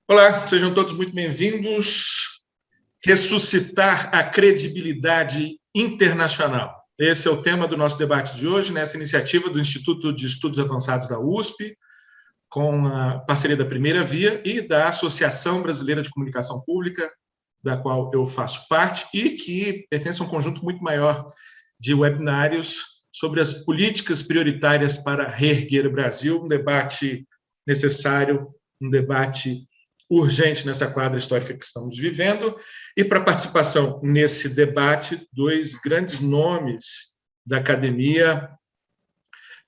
Olá, sejam todos muito bem-vindos. Ressuscitar a credibilidade internacional. Esse é o tema do nosso debate de hoje, nessa iniciativa do Instituto de Estudos Avançados da USP, com a parceria da Primeira Via e da Associação Brasileira de Comunicação Pública, da qual eu faço parte, e que pertence a um conjunto muito maior de webinários sobre as políticas prioritárias para reerguer o Brasil, um debate necessário, um debate urgente nessa quadra histórica que estamos vivendo. E para participação nesse debate, dois grandes nomes da academia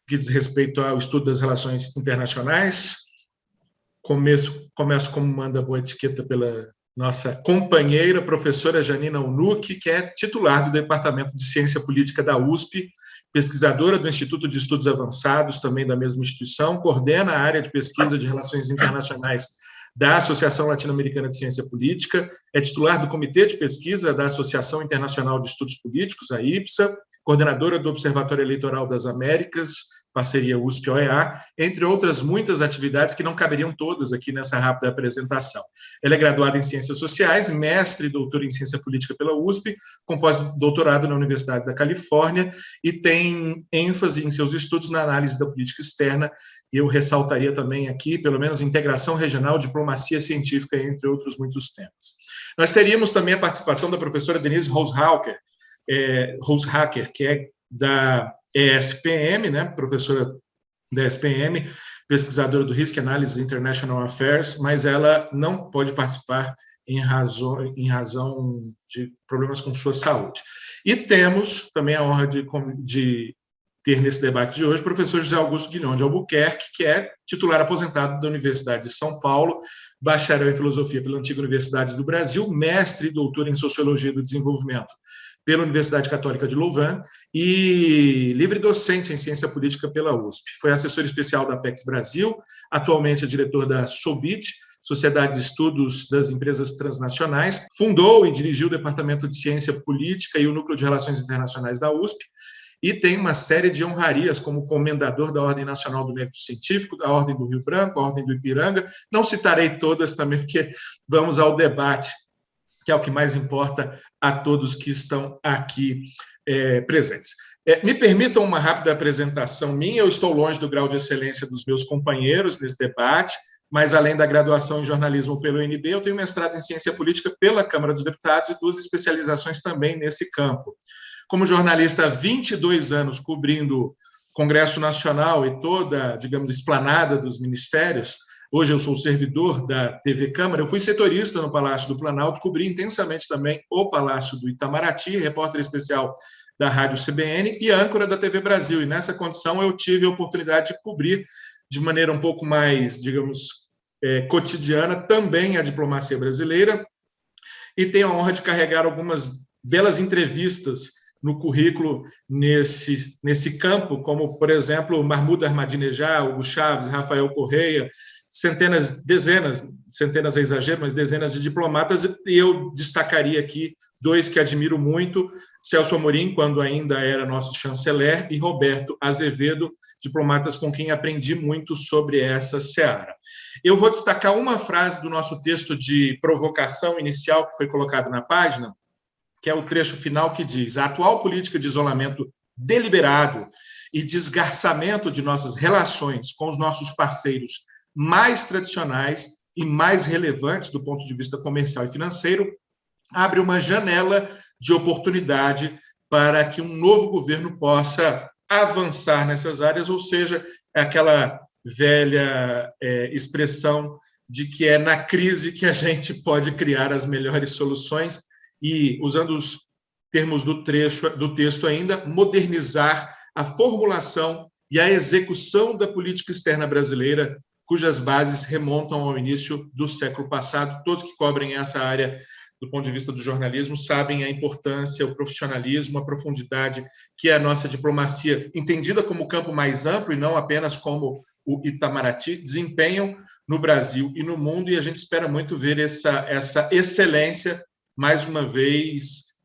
que diz respeito ao estudo das relações internacionais. Começo como manda boa etiqueta pela nossa companheira, professora Janina Unucchi, que é titular do Departamento de Ciência Política da USP, pesquisadora do Instituto de Estudos Avançados, também da mesma instituição, coordena a área de pesquisa de relações internacionais da Associação Latino-Americana de Ciência Política, é titular do Comitê de Pesquisa da Associação Internacional de Estudos Políticos, a IPSA, coordenadora do Observatório Eleitoral das Américas, parceria USP-OEA, entre outras muitas atividades que não caberiam todas aqui nessa rápida apresentação. Ela é graduada em Ciências Sociais, mestre e doutora em Ciência Política pela USP, com pós-doutorado na Universidade da Califórnia e tem ênfase em seus estudos na análise da política externa. Eu ressaltaria também aqui, pelo menos, integração regional, diplomacia científica, entre outros muitos temas. Nós teríamos também a participação da professora Denise Rosehacker, que é da ESPM, né, professora da ESPM, pesquisadora do Risk Analysis International Affairs, mas ela não pode participar em razão de problemas com sua saúde. E temos também a honra de ter nesse debate de hoje o professor José Augusto Guilhom de Albuquerque, que é titular aposentado da Universidade de São Paulo, bacharel em Filosofia pela Antiga Universidade do Brasil, mestre e doutor em Sociologia do Desenvolvimento pela Universidade Católica de Louvain e livre docente em Ciência Política pela USP. Foi assessor especial da Apex Brasil, atualmente é diretor da SOBIT, Sociedade de Estudos das Empresas Transnacionais, fundou e dirigiu o Departamento de Ciência Política e o Núcleo de Relações Internacionais da USP, e tem uma série de honrarias como comendador da Ordem Nacional do Mérito Científico, da Ordem do Rio Branco, a Ordem do Ipiranga. Não citarei todas também, porque vamos ao debate, que é o que mais importa a todos que estão aqui presentes. Me permitam uma rápida apresentação minha. Eu estou longe do grau de excelência dos meus companheiros nesse debate, mas além da graduação em jornalismo pelo UNB, eu tenho mestrado em ciência política pela Câmara dos Deputados e duas especializações também nesse campo. Como jornalista há 22 anos cobrindo Congresso Nacional e toda, digamos, esplanada dos ministérios, hoje eu sou servidor da TV Câmara, eu fui setorista no Palácio do Planalto, cobri intensamente também o Palácio do Itamaraty, repórter especial da Rádio CBN e âncora da TV Brasil. E nessa condição eu tive a oportunidade de cobrir de maneira um pouco mais, digamos, cotidiana também a diplomacia brasileira e tenho a honra de carregar algumas belas entrevistas no currículo nesse campo, como, por exemplo, Mahmoud Ahmadinejad, Hugo Chávez, Rafael Correia, centenas é exagero, mas dezenas de diplomatas, e eu destacaria aqui dois que admiro muito, Celso Amorim, quando ainda era nosso chanceler, e Roberto Azevedo, diplomatas com quem aprendi muito sobre essa seara. Eu vou destacar uma frase do nosso texto de provocação inicial que foi colocado na página, que é o trecho final que diz: a atual política de isolamento deliberado e desgarçamento de nossas relações com os nossos parceiros mais tradicionais e mais relevantes do ponto de vista comercial e financeiro abre uma janela de oportunidade para que um novo governo possa avançar nessas áreas, ou seja, aquela velha expressão de que é na crise que a gente pode criar as melhores soluções e, usando os termos do texto ainda, modernizar a formulação e a execução da política externa brasileira, cujas bases remontam ao início do século passado. Todos que cobrem essa área do ponto de vista do jornalismo sabem a importância, o profissionalismo, a profundidade que é a nossa diplomacia, entendida como campo mais amplo e não apenas como o Itamaraty, desempenham no Brasil e no mundo, e a gente espera muito ver essa excelência, mais uma vez,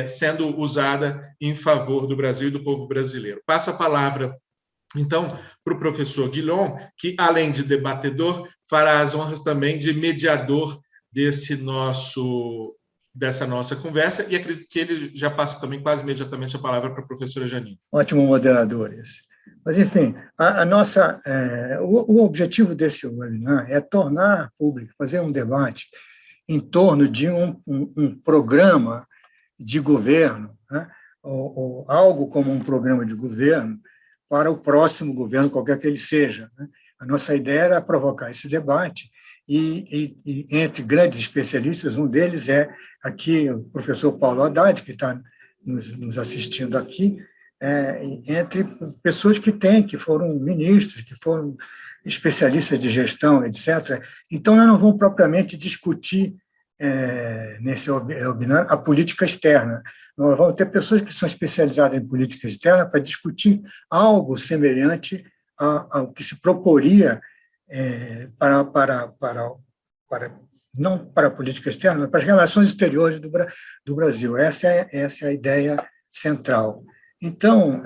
sendo usada em favor do Brasil e do povo brasileiro. Passo a palavra Então, para o professor Guilhom, que, além de debatedor, fará as honras também de mediador dessa nossa conversa, e acredito que ele já passa também quase imediatamente a palavra para a professora Janine. Ótimo moderador esse. Mas, enfim, o objetivo desse webinar é tornar público, fazer um debate em torno de um programa de governo, né? ou algo como um programa de governo para o próximo governo, qualquer que ele seja, né? A nossa ideia era provocar esse debate e entre grandes especialistas, um deles é aqui o professor Paulo Haddad, que está nos assistindo aqui, entre pessoas que foram ministros, que foram especialistas de gestão, etc. Então, nós não vamos propriamente discutir nesse webinar a política externa. Nós vamos ter pessoas que são especializadas em política externa para discutir algo semelhante ao que se proporia não para a política externa, mas para as relações exteriores do Brasil. Essa é a ideia central. Então,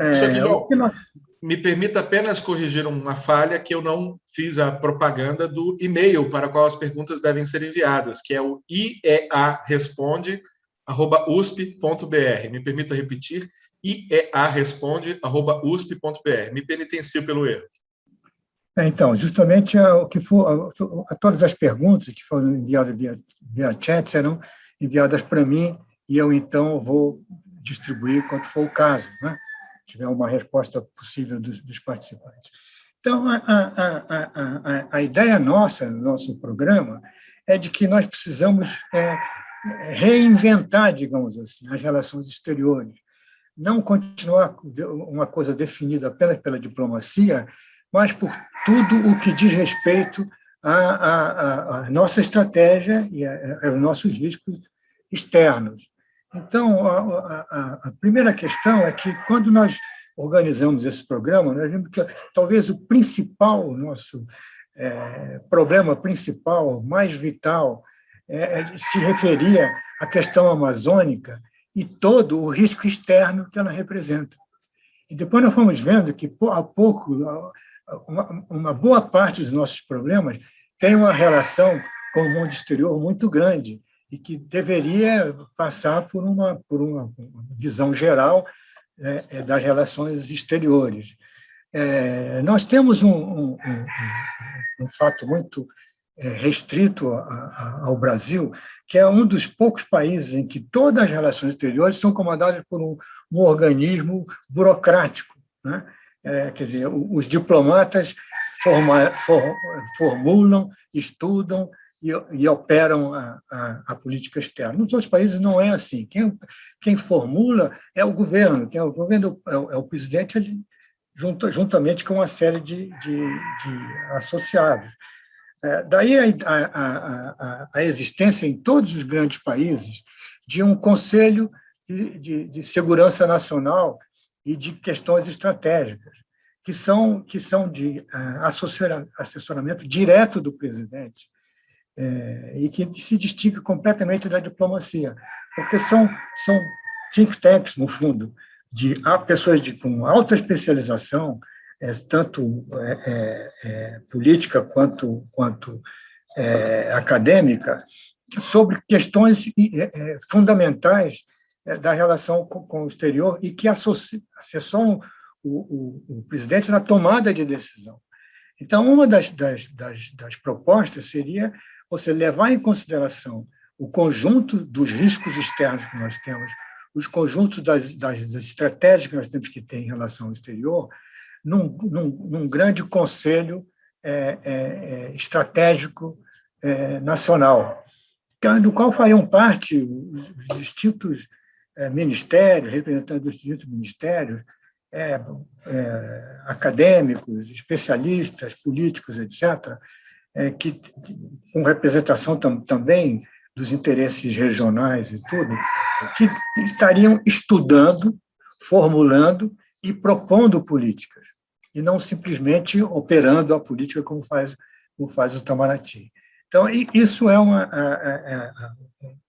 me permita apenas corrigir uma falha, que eu não fiz a propaganda do e-mail para o qual as perguntas devem ser enviadas, que é o iearesponde@usp.br. Me permita repetir, iearesponde@usp.br. Me penitencio pelo erro. Então, justamente todas as perguntas que foram enviadas via chat serão enviadas para mim e eu, então, vou distribuir quanto for o caso, né? Se tiver uma resposta possível dos participantes. Então, a ideia nossa, no nosso programa, é de que nós precisamos reinventar, digamos assim, as relações exteriores. Não continuar uma coisa definida apenas pela diplomacia, mas por tudo o que diz respeito à nossa estratégia e aos nossos riscos externos. Então, a primeira questão é que, quando nós organizamos esse programa, nós vimos que talvez o nosso problema principal, mais vital, se referia à questão amazônica e todo o risco externo que ela representa. E depois nós fomos vendo que, a pouco, uma boa parte dos nossos problemas tem uma relação com o mundo exterior muito grande e que deveria passar por uma visão geral das relações exteriores. Nós temos um fato muito restrito ao Brasil, que é um dos poucos países em que todas as relações exteriores são comandadas por um organismo burocrático, né? Quer dizer, os diplomatas formulam, estudam e operam a política externa. Nos outros países não é assim. Quem formula é o governo, é o presidente, juntamente com uma série de associados. Daí a existência em todos os grandes países de um Conselho de Segurança Nacional e de questões estratégicas, que são de assessoramento direto do presidente, e que se distingue completamente da diplomacia, porque são think tanks, no fundo, de pessoas com alta especialização, tanto política quanto acadêmica, sobre questões fundamentais da relação com o exterior e que assessoram o presidente na tomada de decisão. Então, uma das propostas seria você levar em consideração o conjunto dos riscos externos que nós temos, os conjuntos das estratégias que nós temos que ter em relação ao exterior, num grande conselho estratégico nacional, do qual fariam parte os distintos ministérios, representantes dos distintos ministérios, acadêmicos, especialistas, políticos, etc., com representação também dos interesses regionais e tudo, que estariam estudando, formulando e propondo políticas, e não simplesmente operando a política como faz o Itamaraty. Então, isso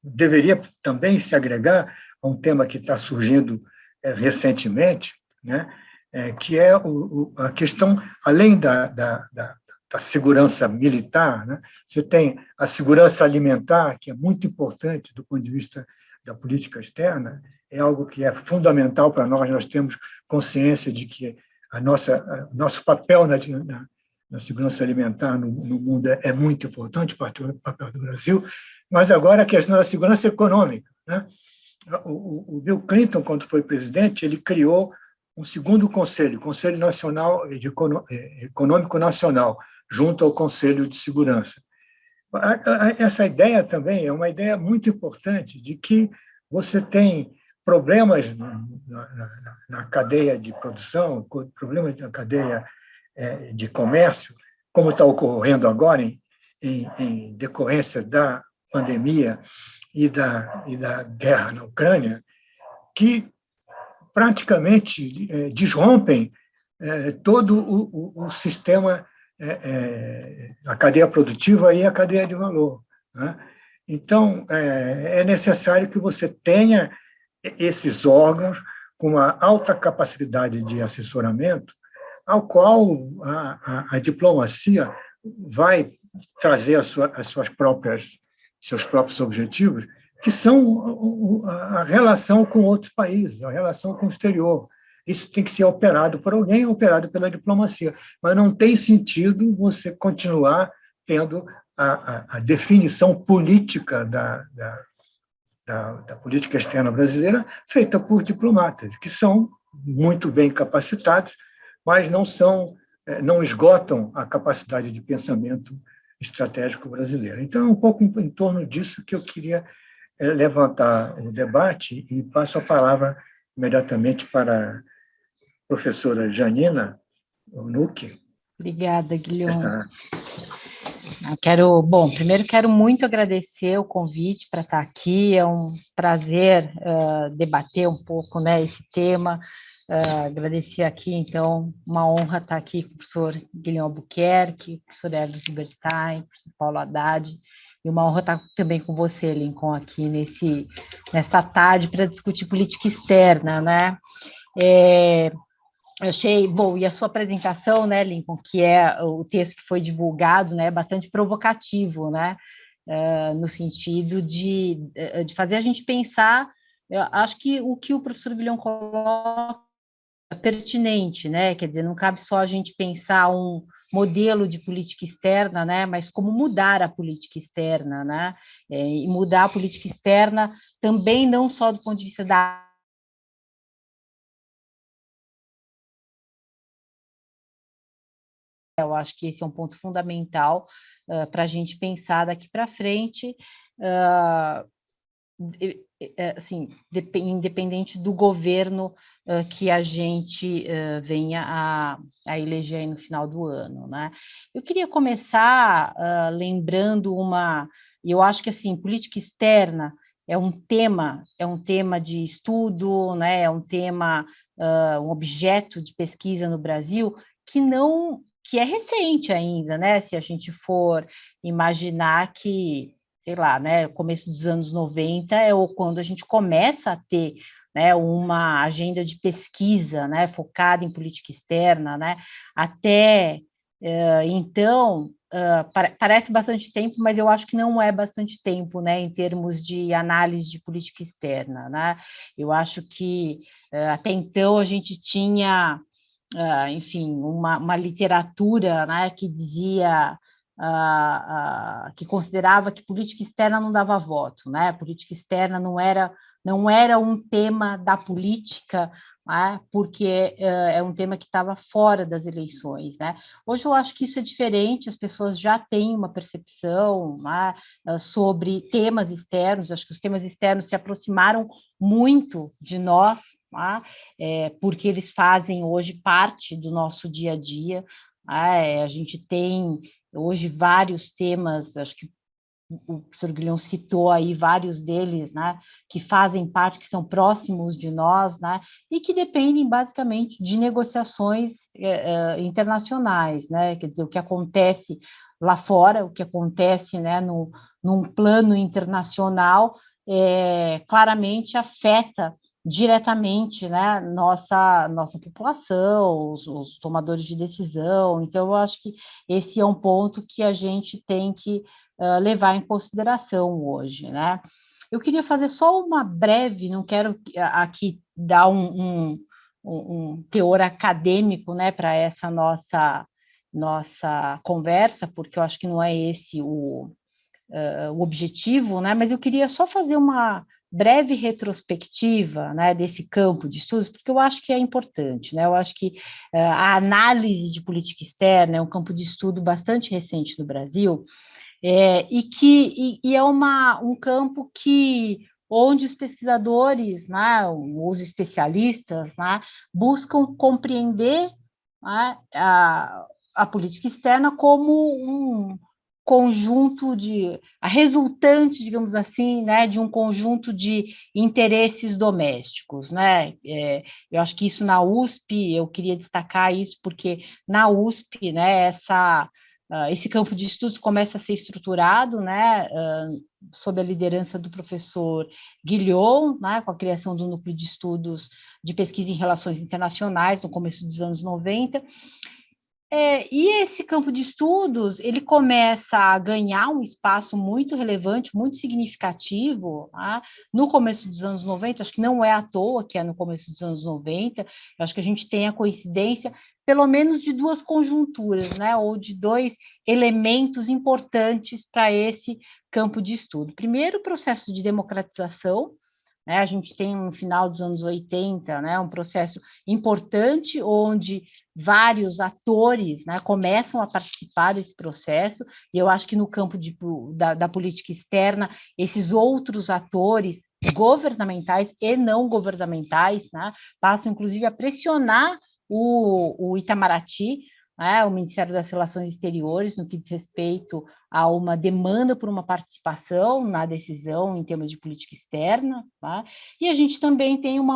deveria também se agregar a um tema que está surgindo recentemente, né, que é a questão, além da segurança militar, né? Você tem a segurança alimentar, que é muito importante do ponto de vista da política externa, é algo que é fundamental para nós. Nós temos consciência de que nosso papel na segurança alimentar no mundo é muito importante, o papel do Brasil, mas agora a questão da segurança econômica, né? O Bill Clinton, quando foi presidente, ele criou um segundo conselho, Conselho Nacional Econômico Nacional, junto ao Conselho de Segurança. Essa ideia também é uma ideia muito importante de que você tem problemas na cadeia de produção, problemas na cadeia de comércio, como está ocorrendo agora em decorrência da pandemia e da guerra na Ucrânia, que praticamente desrompem todo o sistema, a cadeia produtiva e a cadeia de valor, né? Então, é necessário que você tenha esses órgãos com uma alta capacidade de assessoramento, ao qual a diplomacia vai trazer seus próprios objetivos, que são a relação com outros países, a relação com o exterior. Isso tem que ser operado por alguém, operado pela diplomacia. Mas não tem sentido você continuar tendo a definição política da política externa brasileira feita por diplomatas, que são muito bem capacitados, mas não esgotam a capacidade de pensamento estratégico brasileiro. Então, é um pouco em torno disso que eu queria levantar o debate, e passo a palavra imediatamente para a professora Janina Onucchi. Obrigada, Guilherme. Primeiro quero muito agradecer o convite para estar aqui, é um prazer debater um pouco, né, esse tema. Agradecer aqui, então, uma honra estar aqui com o professor Guilherme Albuquerque, professor Hermes Silberstein, professor Paulo Haddad, e uma honra estar também com você, Lincoln, aqui nessa tarde para discutir política externa, né? Eu achei, e a sua apresentação, né, Lincoln, que é o texto que foi divulgado, né, bastante provocativo, né, no sentido de fazer a gente pensar. Eu acho que o professor Guilherme coloca é pertinente, né, quer dizer, não cabe só a gente pensar um modelo de política externa, né, mas como mudar a política externa, né, e mudar a política externa também não só do ponto de vista da... Eu acho que esse é um ponto fundamental para a gente pensar daqui para frente, assim, independente do governo que a gente venha a eleger aí no final do ano, né? Eu queria começar lembrando e eu acho que, assim, política externa é um tema de estudo, né? É um tema, um objeto de pesquisa no Brasil que é recente ainda, né? Se a gente for imaginar que, sei lá, né, começo dos anos 90 é quando a gente começa a ter, né, uma agenda de pesquisa, né, focada em política externa, né? Até então, parece bastante tempo, mas eu acho que não é bastante tempo, né, em termos de análise de política externa, né? Eu acho que até então a gente tinha enfim, uma literatura, né, que dizia, que considerava que política externa não dava voto, né? Política externa não era um tema da política, né, porque é um tema que estava fora das eleições, né? Hoje eu acho que isso é diferente, as pessoas já têm uma percepção, né, sobre temas externos. Acho que os temas externos se aproximaram muito de nós, né, porque eles fazem hoje parte do nosso dia a dia. A gente tem hoje vários temas, acho que o professor Guilherme citou aí vários deles, né, que fazem parte, que são próximos de nós, né, e que dependem basicamente de negociações internacionais, né, quer dizer, o que acontece lá fora, o que acontece, né, num plano internacional, claramente afeta diretamente, né, nossa população, os tomadores de decisão. Então, eu acho que esse é um ponto que a gente tem que levar em consideração hoje, né? Eu queria fazer só uma breve, não quero aqui dar um teor acadêmico, né, para essa nossa conversa, porque eu acho que não é esse o objetivo, né? Mas eu queria só fazer uma breve retrospectiva, né, desse campo de estudos, porque eu acho que é importante, né? Eu acho que a análise de política externa é um campo de estudo bastante recente no Brasil, e é um campo onde os pesquisadores, né, os especialistas, né, buscam compreender, né, a política externa como um conjunto a resultante, digamos assim, né, de um conjunto de interesses domésticos, né? Eu acho que isso na USP, eu queria destacar isso porque na USP, né, esse campo de estudos começa a ser estruturado, né, sob a liderança do professor Guilhom, né, com a criação do Núcleo de Estudos de Pesquisa em Relações Internacionais, no começo dos anos 90, e esse campo de estudos, ele começa a ganhar um espaço muito relevante, muito significativo, tá? No começo dos anos 90, acho que não é à toa que é no começo dos anos 90, acho que a gente tem a coincidência, pelo menos de duas conjunturas, né, ou de dois elementos importantes para esse campo de estudo. Primeiro, o processo de democratização, né, a gente tem no final dos anos 80, né, um processo importante onde vários atores, né, começam a participar desse processo, e eu acho que no campo da política externa, esses outros atores governamentais e não governamentais, né, passam inclusive a pressionar o Itamaraty, né, o Ministério das Relações Exteriores, no que diz respeito a uma demanda por uma participação na decisão em termos de política externa, tá? E a gente também tem um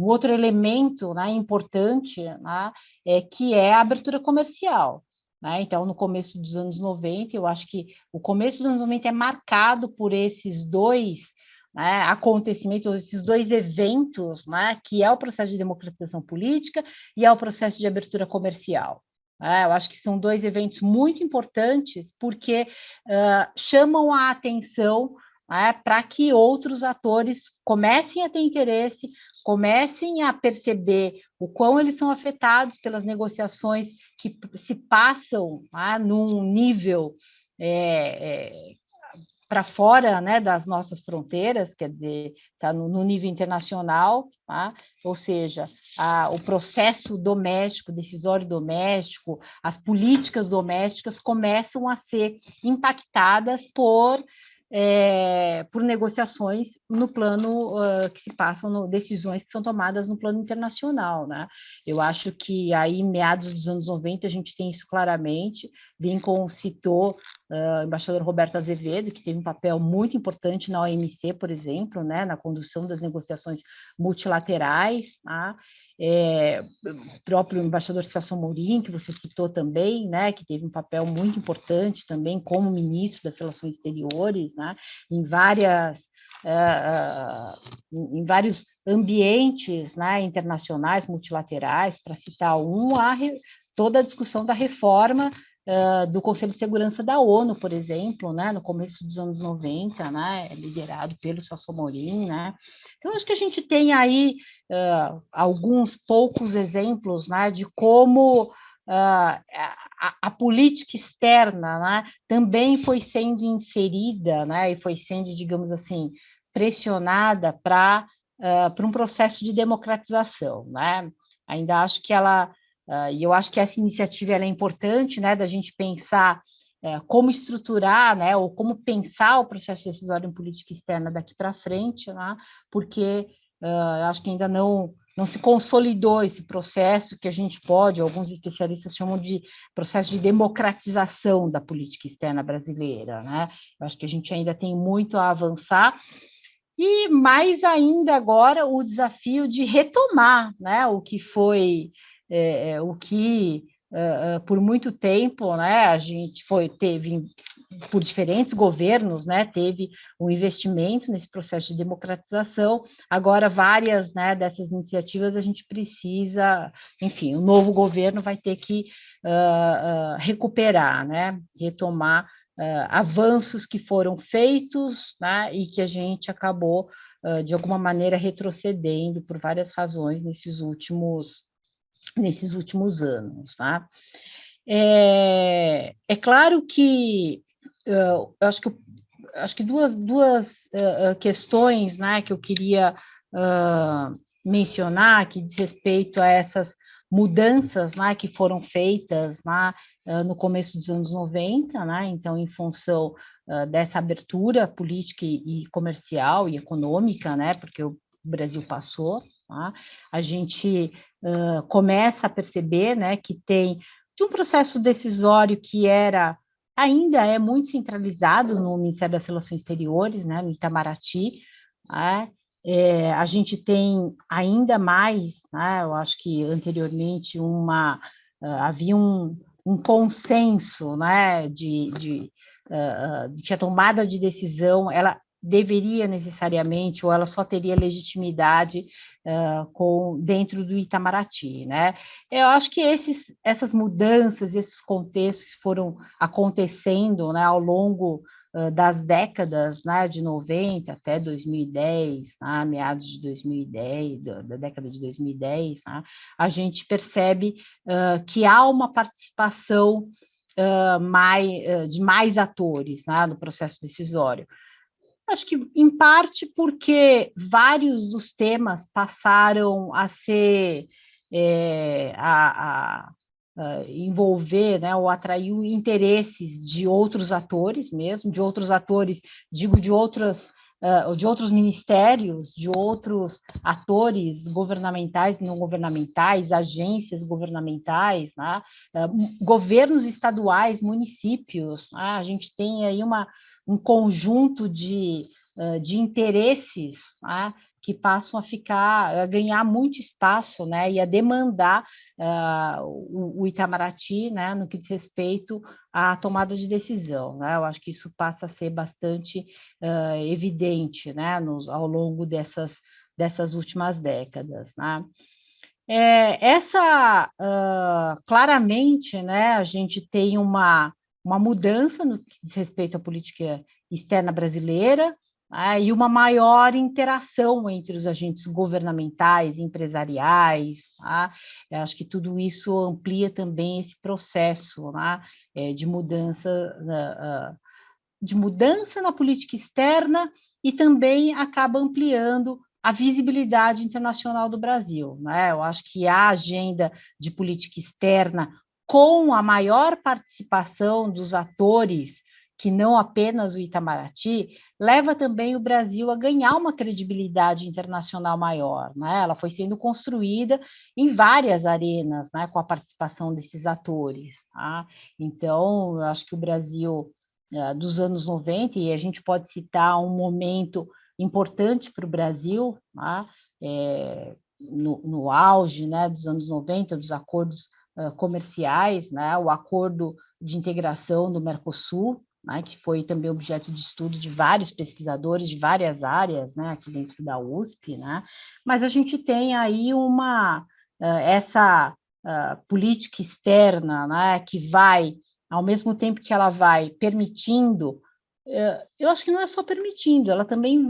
outro elemento, né, importante, né, que é a abertura comercial. Né? Então, no começo dos anos 90, eu acho que o começo dos anos 90 é marcado por esses dois, né, acontecimentos, esses dois eventos, né, que é o processo de democratização política e é o processo de abertura comercial. Eu acho que são dois eventos muito importantes porque chamam a atenção, para que outros atores comecem a ter interesse, comecem a perceber o quão eles são afetados pelas negociações que se passam num nível para fora, né, das nossas fronteiras, quer dizer, está no nível internacional, tá? Ou seja, o processo doméstico, decisório doméstico, as políticas domésticas começam a ser impactadas por negociações no plano que se passam, decisões que são tomadas no plano internacional, né? Eu acho que aí, meados dos anos 90, a gente tem isso claramente. Lincoln citou o embaixador Roberto Azevedo, que teve um papel muito importante na OMC, por exemplo, né, na condução das negociações multilaterais, tá? O próprio embaixador Celso Amorim, que você citou também, né, que teve um papel muito importante também como ministro das Relações Exteriores, né, em vários ambientes, né, internacionais, multilaterais, para citar toda a discussão da reforma do Conselho de Segurança da ONU, por exemplo, né, no começo dos anos 90, né, liderado pelo Celso Amorim, né. Então, acho que a gente tem aí alguns poucos exemplos, né, de como a política externa, né, também foi sendo inserida, né, e foi sendo, digamos assim, pressionada para um processo de democratização, né. Ainda acho que e eu acho que essa iniciativa ela é importante, né, da gente pensar como estruturar, né, ou como pensar o processo decisório em política externa daqui para frente, né, porque eu acho que ainda não se consolidou esse processo que a gente alguns especialistas chamam de processo de democratização da política externa brasileira, né? Eu acho que a gente ainda tem muito a avançar, e mais ainda agora o desafio de retomar, né, o que foi, por muito tempo, né, a gente teve por diferentes governos, né, teve um investimento nesse processo de democratização. Agora, várias, né, dessas iniciativas a gente precisa, enfim, o novo governo vai ter que recuperar, né, retomar avanços que foram feitos, né, e que a gente acabou, de alguma maneira, retrocedendo por várias razões nesses últimos anos, tá? É claro que eu acho que duas questões, né, que eu queria mencionar, que diz respeito a essas mudanças, né, que foram feitas, né, no começo dos anos 90, né, então, em função dessa abertura política e comercial e econômica, né, porque o Brasil passou, tá? A gente começa a perceber, né, que tem de um processo decisório que ainda é muito centralizado no Ministério das Relações Exteriores, né, no Itamaraty, né? A gente tem ainda mais, né, eu acho que anteriormente havia um consenso, né, de que a tomada de decisão ela deveria necessariamente, ou ela só teria legitimidade dentro do Itamaraty, né? Eu acho que essas mudanças, esses contextos que foram acontecendo, né, ao longo das décadas, né, de 90 até 2010, né, meados de 2010, da década de 2010, né, a gente percebe que há uma participação de mais atores, né, no processo decisório. Acho que, em parte, porque vários dos temas passaram a ser, a envolver, né, ou atrair interesses de outros atores mesmo, de outros atores, digo, de outros ministérios, de outros atores governamentais, não governamentais, agências governamentais, né, governos estaduais, municípios, né, a gente tem aí um conjunto de interesses, né, que passam a ganhar muito espaço, né, e a demandar o Itamaraty, né, no que diz respeito à tomada de decisão, né? Eu acho que isso passa a ser bastante evidente, né, ao longo dessas últimas décadas, né? Claramente, né, a gente tem uma mudança no que diz respeito à política externa brasileira, né, e uma maior interação entre os agentes governamentais, empresariais, tá? Eu acho que tudo isso amplia também esse processo, né, de mudança na política externa e também acaba ampliando a visibilidade internacional do Brasil, né? Eu acho que a agenda de política externa, com a maior participação dos atores, que não apenas o Itamaraty, leva também o Brasil a ganhar uma credibilidade internacional maior, né? Ela foi sendo construída em várias arenas, né, com a participação desses atores, tá? Então, eu acho que o Brasil dos anos 90, e a gente pode citar um momento importante para o Brasil, tá? No auge, né, dos anos 90, dos acordos comerciais, né, o acordo de integração do Mercosul, né, que foi também objeto de estudo de vários pesquisadores de várias áreas, né, aqui dentro da USP, né, mas a gente tem aí essa política externa, né, que vai, ao mesmo tempo que ela vai permitindo, eu acho que não é só permitindo, ela também,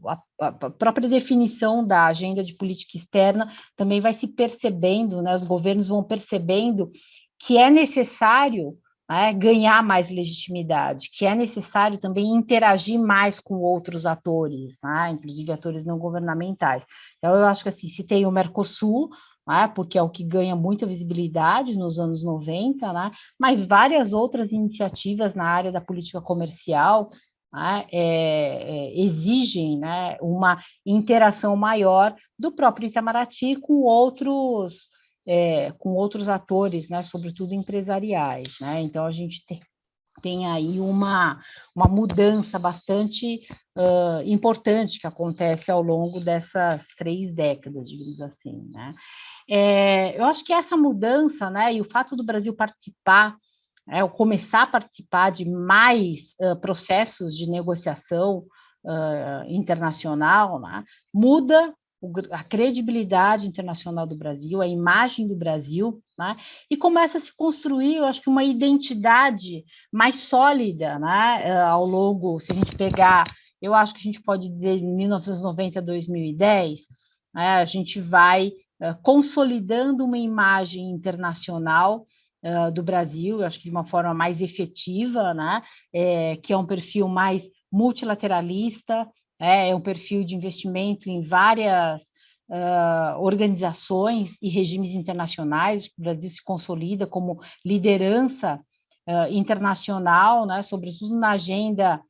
a própria definição da agenda de política externa também vai se percebendo, né, os governos vão percebendo que é necessário, né, ganhar mais legitimidade, que é necessário também interagir mais com outros atores, né, inclusive atores não governamentais. Então, eu acho que assim, se tem o Mercosul, né, porque é o que ganha muita visibilidade nos anos 90, né, mas várias outras iniciativas na área da política comercial, né, exigem, né, uma interação maior do próprio Itamaraty com outros atores, né, sobretudo empresariais, né? Então a gente tem aí uma mudança bastante importante que acontece ao longo dessas 3 décadas, digamos assim, né? Eu acho que essa mudança, né, e o fato do Brasil participar ou começar a participar de mais processos de negociação internacional, né, muda a credibilidade internacional do Brasil, a imagem do Brasil, né, e começa a se construir, eu acho que uma identidade mais sólida, né, ao longo, se a gente pegar, eu acho que a gente pode dizer, de 1990 a 2010, né, a gente vai consolidando uma imagem internacional do Brasil, eu acho que de uma forma mais efetiva, né, que é um perfil mais multilateralista, é um perfil de investimento em várias organizações e regimes internacionais. O Brasil se consolida como liderança internacional, né, sobretudo na agenda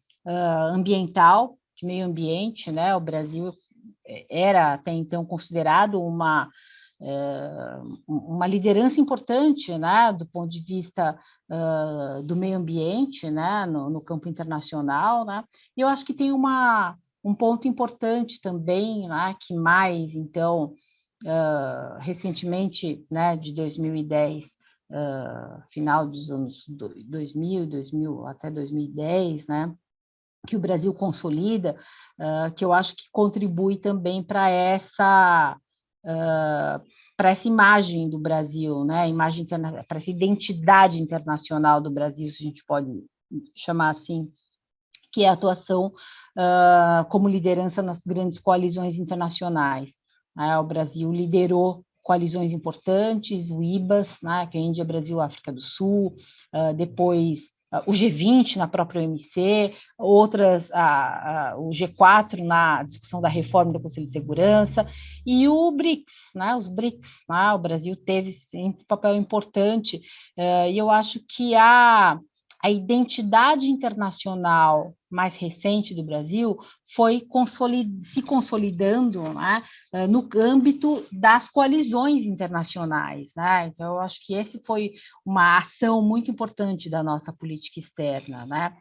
ambiental, de meio ambiente, né? O Brasil era até então considerado uma liderança importante, né, do ponto de vista do meio ambiente, né, no campo internacional, né, e eu acho que tem um ponto importante também, né, que mais, então, recentemente, né, de 2010, final dos anos 2000 até 2010, né, que o Brasil consolida, que eu acho que contribui também para essa imagem do Brasil, né? Para essa identidade internacional do Brasil, se a gente pode chamar assim, que é a atuação como liderança nas grandes coalizões internacionais. O Brasil liderou coalizões importantes, o IBAS, né, que é Índia, Brasil, África do Sul, depois o G20 na própria OMC, outras, o G4 na discussão da reforma do Conselho de Segurança, e o BRICS, né, os BRICS, né, o Brasil teve sim, um papel importante, e eu acho que a identidade internacional mais recente do Brasil foi se consolidando, né, no âmbito das coalizões internacionais, né? Então, eu acho que esse foi uma ação muito importante da nossa política externa, né?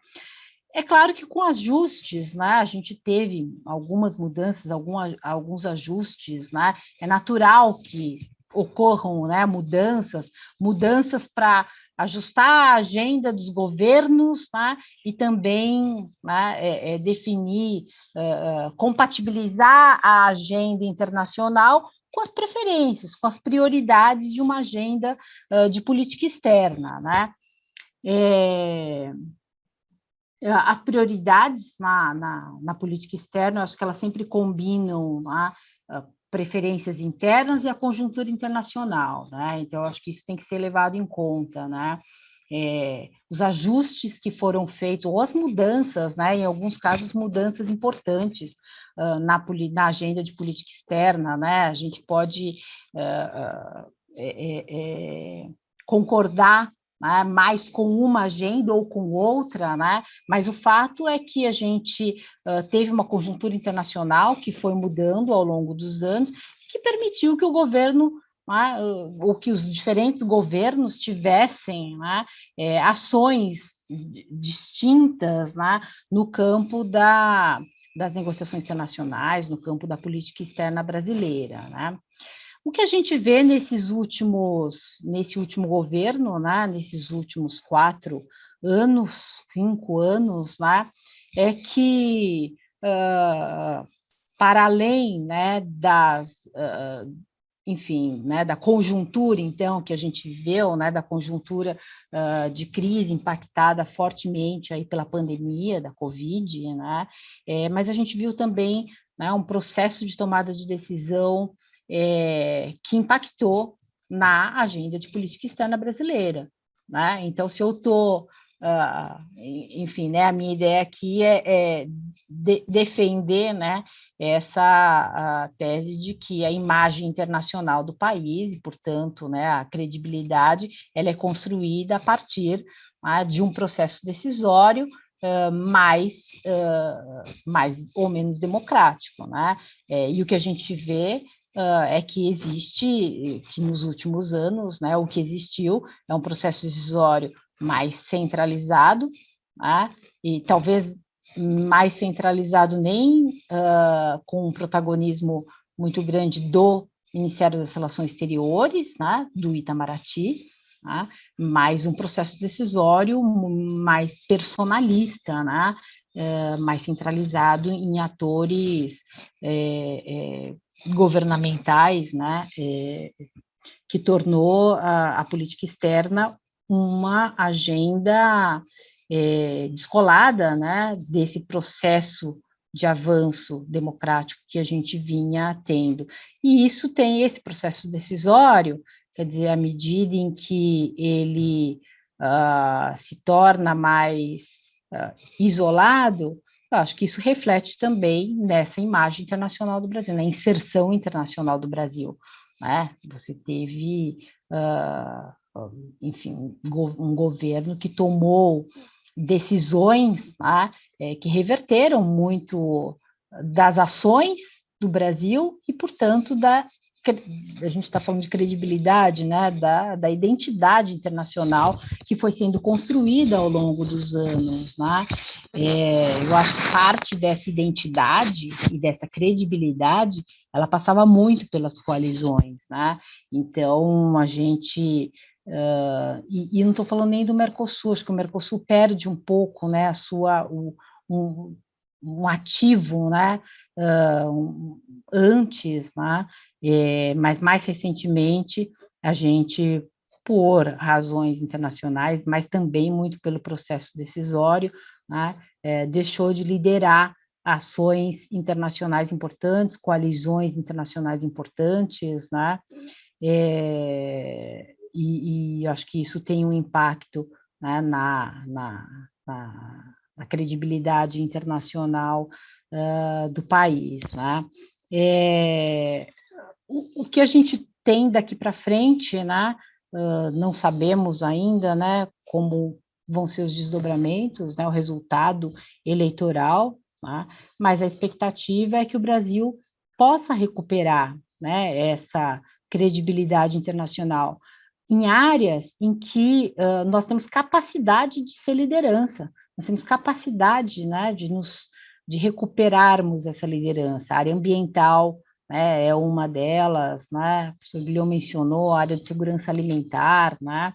É claro que com ajustes, né, a gente teve algumas mudanças, alguns ajustes, né? É natural que ocorram, né, mudanças para ajustar a agenda dos governos, né, e também, né, definir, compatibilizar a agenda internacional com as preferências, com as prioridades de uma agenda de política externa, né? As prioridades na política externa, eu acho que elas sempre combinam, né, preferências internas e a conjuntura internacional, né? Então, eu acho que isso tem que ser levado em conta, né? Os ajustes que foram feitos, ou as mudanças, né? Em alguns casos, mudanças importantes na agenda de política externa, né? A gente pode concordar, né, mais com uma agenda ou com outra, né? Mas o fato é que a gente teve uma conjuntura internacional que foi mudando ao longo dos anos, que permitiu que o governo, né, ou que os diferentes governos tivessem, né, ações distintas, né, no campo das negociações internacionais, no campo da política externa brasileira, né? O que a gente vê nesse último governo, né, nesses últimos 5 anos, né, é que, para além, né, enfim, né, da conjuntura, então, que a gente viveu, né, da conjuntura de crise impactada fortemente aí pela pandemia da Covid, né, mas a gente viu também, né, um processo de tomada de decisão que impactou na agenda de política externa brasileira, né? Então, se eu estou, enfim, né, a minha ideia aqui é defender, né, essa tese de que a imagem internacional do país, e, portanto, né, a credibilidade, ela é construída a partir, né, de um processo decisório mais ou menos democrático, né? E o que a gente vê é que que nos últimos anos, né, o que existiu é um processo decisório mais centralizado, né, e talvez mais centralizado nem com um protagonismo muito grande do Ministério das Relações Exteriores, né, do Itamaraty, né? Mais um processo decisório mais personalista, né? Mais centralizado em atores governamentais, né? Que tornou a política externa uma agenda descolada, né? Desse processo de avanço democrático que a gente vinha tendo. E isso tem esse processo decisório, quer dizer, à medida em que ele se torna mais isolado, eu acho que isso reflete também nessa imagem internacional do Brasil, na inserção internacional do Brasil, né? Você teve, enfim, um governo que tomou decisões, né, que reverteram muito das ações do Brasil e, portanto, a gente está falando de credibilidade, né, da identidade internacional que foi sendo construída ao longo dos anos, né? Eu acho que parte dessa identidade e dessa credibilidade, ela passava muito pelas coalizões, né? Então, a gente... e não estou falando nem do Mercosul, acho que o Mercosul perde um pouco, né, um ativo, né, antes, né, mas mais recentemente a gente, por razões internacionais, mas também muito pelo processo decisório, né, deixou de liderar ações internacionais importantes, coalizões internacionais importantes, né, e acho que isso tem um impacto, né, na credibilidade internacional do país, né? O que a gente tem daqui para frente, né? Não sabemos ainda, né, como vão ser os desdobramentos, né, o resultado eleitoral, né, mas a expectativa é que o Brasil possa recuperar, né, essa credibilidade internacional em áreas em que nós temos capacidade de ser liderança, nós temos capacidade, né, de recuperarmos essa liderança. A área ambiental, né, é uma delas, né, o professor Guilherme mencionou, a área de segurança alimentar, né,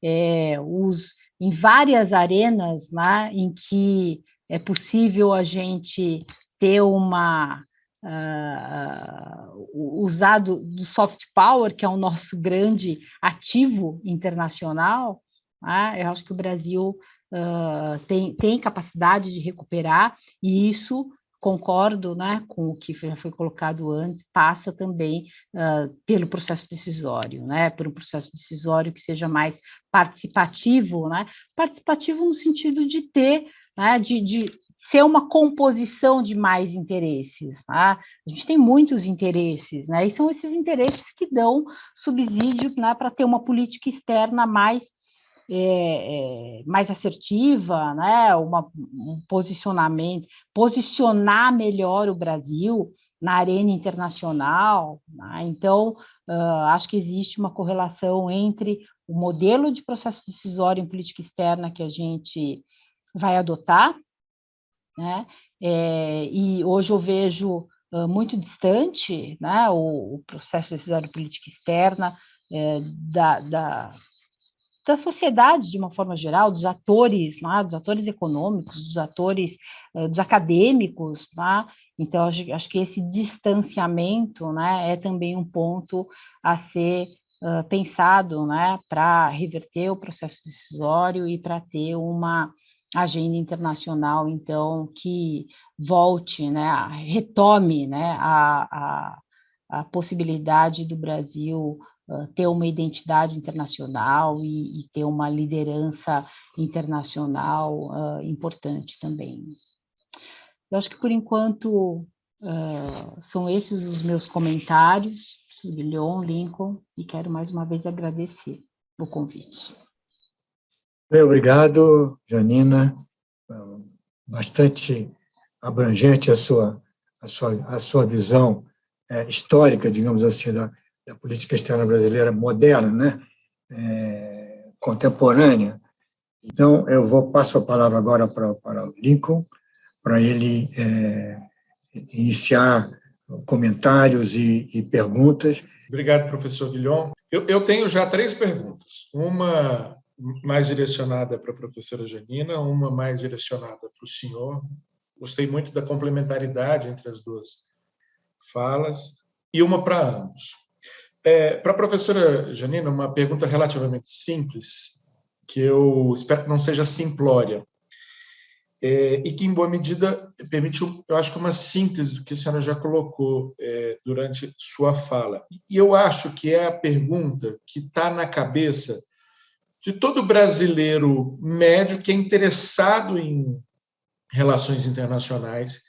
em várias arenas, né, em que é possível a gente ter usado do soft power, que é o nosso grande ativo internacional, né? Eu acho que o Brasil tem capacidade de recuperar, e isso, concordo, né, com o que já foi colocado antes, passa também pelo processo decisório, né, por um processo decisório que seja mais participativo, né, participativo no sentido de ter, né, de ser uma composição de mais interesses, tá? A gente tem muitos interesses, né? E são esses interesses que dão subsídio, né, para ter uma política externa mais assertiva, né? Um posicionamento, posicionar melhor o Brasil na arena internacional, né? Então, acho que existe uma correlação entre o modelo de processo decisório em política externa que a gente vai adotar, né? E hoje eu vejo muito distante, né, o processo decisório de política externa da sociedade de uma forma geral, dos atores, né, dos atores econômicos, dos atores, dos acadêmicos, né? Então acho que esse distanciamento, né, é também um ponto a ser pensado, né, para reverter o processo decisório e para ter uma agenda internacional, então, que volte, né, retome, né, a possibilidade do Brasil ter uma identidade internacional e ter uma liderança internacional importante também. Eu acho que, por enquanto, são esses os meus comentários, Guilherme, Lincoln, e quero mais uma vez agradecer o convite. Bem, obrigado, Janina. Bastante abrangente a sua visão histórica, digamos assim, da política externa brasileira moderna, né? Contemporânea. Então, eu passo a palavra agora para o Lincoln, para ele iniciar comentários e perguntas, Obrigado, professor Guilhom. Eu tenho já 3 perguntas. Uma mais direcionada para a professora Janina, uma mais direcionada para o senhor. Gostei muito da complementaridade entre as duas falas. E uma para ambos. Para a professora Janina, uma pergunta relativamente simples, que eu espero que não seja simplória, e que, em boa medida, permite, eu acho que uma síntese do que a senhora já colocou durante sua fala. E eu acho que é a pergunta que está na cabeça de todo brasileiro médio que é interessado em relações internacionais,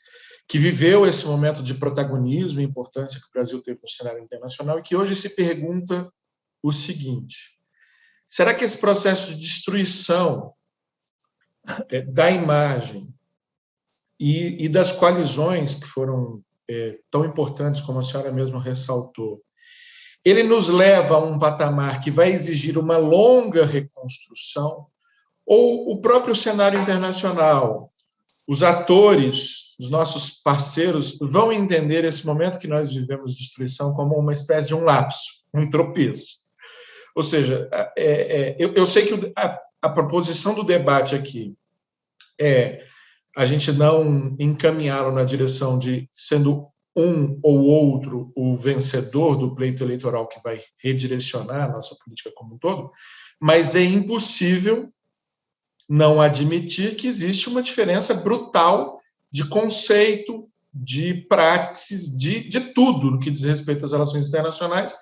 que viveu esse momento de protagonismo e importância que o Brasil teve no cenário internacional e que hoje se pergunta o seguinte: será que esse processo de destruição da imagem e das coalizões que foram tão importantes, como a senhora mesmo ressaltou, ele nos leva a um patamar que vai exigir uma longa reconstrução, ou o próprio cenário internacional, os atores, os nossos parceiros, vão entender esse momento que nós vivemos de destruição como uma espécie de um lapso, um tropeço? Ou seja, eu sei que a proposição do debate aqui é a gente não encaminhá-lo na direção de sendo um ou outro o vencedor do pleito eleitoral que vai redirecionar a nossa política como um todo, mas é impossível não admitir que existe uma diferença brutal de conceito, de praxis, de tudo no que diz respeito às relações internacionais,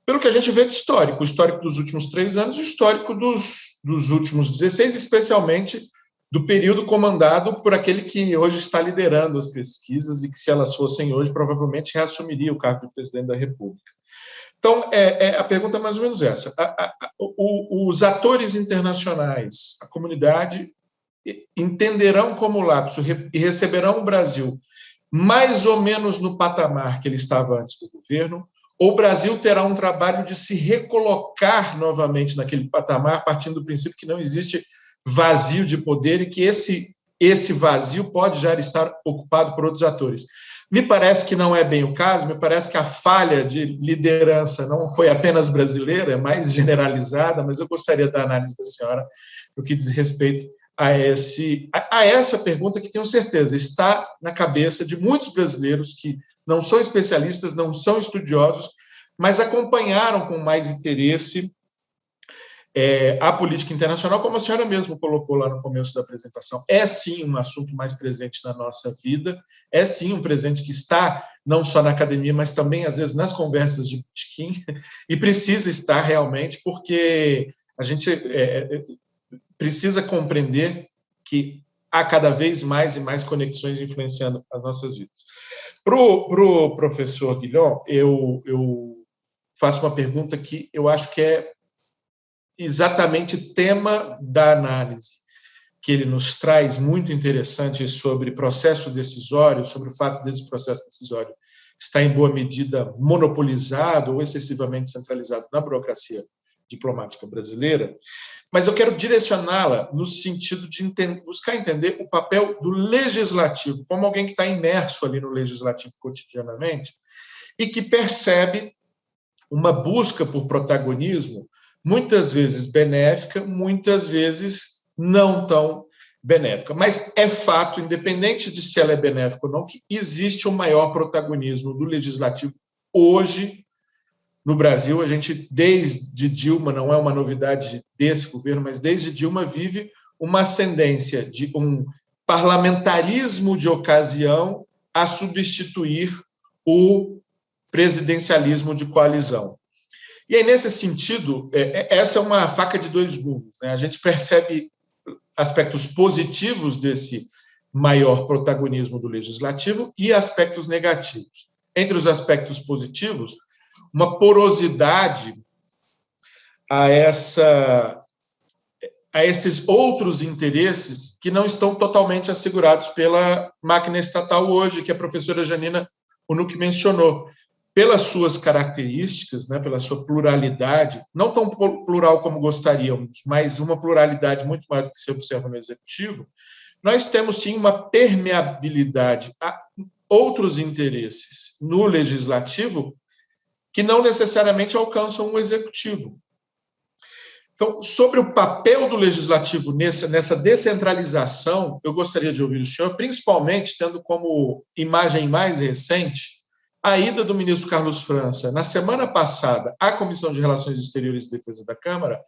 pelo que a gente vê de histórico, o histórico dos últimos 3 anos e o histórico dos últimos 16, especialmente do período comandado por aquele que hoje está liderando as pesquisas e que, se elas fossem hoje, provavelmente reassumiria o cargo de presidente da República. Então, a pergunta é mais ou menos essa. Os atores internacionais, a comunidade, entenderão como lapso e receberão o Brasil mais ou menos no patamar que ele estava antes do governo, ou o Brasil terá um trabalho de se recolocar novamente naquele patamar, partindo do princípio que não existe vazio de poder e que esse vazio pode já estar ocupado por outros atores. Me parece que não é bem o caso, me parece que a falha de liderança não foi apenas brasileira, é mais generalizada, mas eu gostaria da análise da senhora no que diz respeito a essa pergunta que, tenho certeza, está na cabeça de muitos brasileiros que não são especialistas, não são estudiosos, mas acompanharam com mais interesse a política internacional, como a senhora mesmo colocou lá no começo da apresentação. É, sim, um assunto mais presente na nossa vida, é, sim, um presente que está não só na academia, mas também, às vezes, nas conversas de botequim, e precisa estar realmente, porque a gente precisa compreender que há cada vez mais e mais conexões influenciando as nossas vidas. Para o professor Guilhom, eu faço uma pergunta que eu acho que é exatamente tema da análise que ele nos traz, muito interessante, sobre processo decisório, sobre o fato desse processo decisório estar em boa medida monopolizado ou excessivamente centralizado na burocracia diplomática brasileira, mas eu quero direcioná-la no sentido de buscar entender o papel do legislativo, como alguém que está imerso ali no legislativo cotidianamente e que percebe uma busca por protagonismo, muitas vezes benéfica, muitas vezes não tão benéfica. Mas é fato, independente de se ela é benéfica ou não, que existe um maior protagonismo do legislativo hoje no Brasil. A gente, desde Dilma, não é uma novidade desse governo, mas desde Dilma vive uma ascendência de um parlamentarismo de ocasião a substituir o presidencialismo de coalizão. E aí, nesse sentido, essa é uma faca de 2 gumes, né? A gente percebe aspectos positivos desse maior protagonismo do legislativo e aspectos negativos. Entre os aspectos positivos, uma porosidade a esses outros interesses que não estão totalmente assegurados pela máquina estatal hoje, que a professora Janina Unuc mencionou. Pelas suas características, né, pela sua pluralidade, não tão plural como gostaríamos, mas uma pluralidade muito maior do que se observa no Executivo, nós temos, sim, uma permeabilidade a outros interesses no Legislativo que não necessariamente alcançam o executivo. Então, sobre o papel do legislativo nessa descentralização, eu gostaria de ouvir o senhor, principalmente tendo como imagem mais recente a ida do ministro Carlos França, na semana passada, à Comissão de Relações Exteriores e Defesa da Câmara,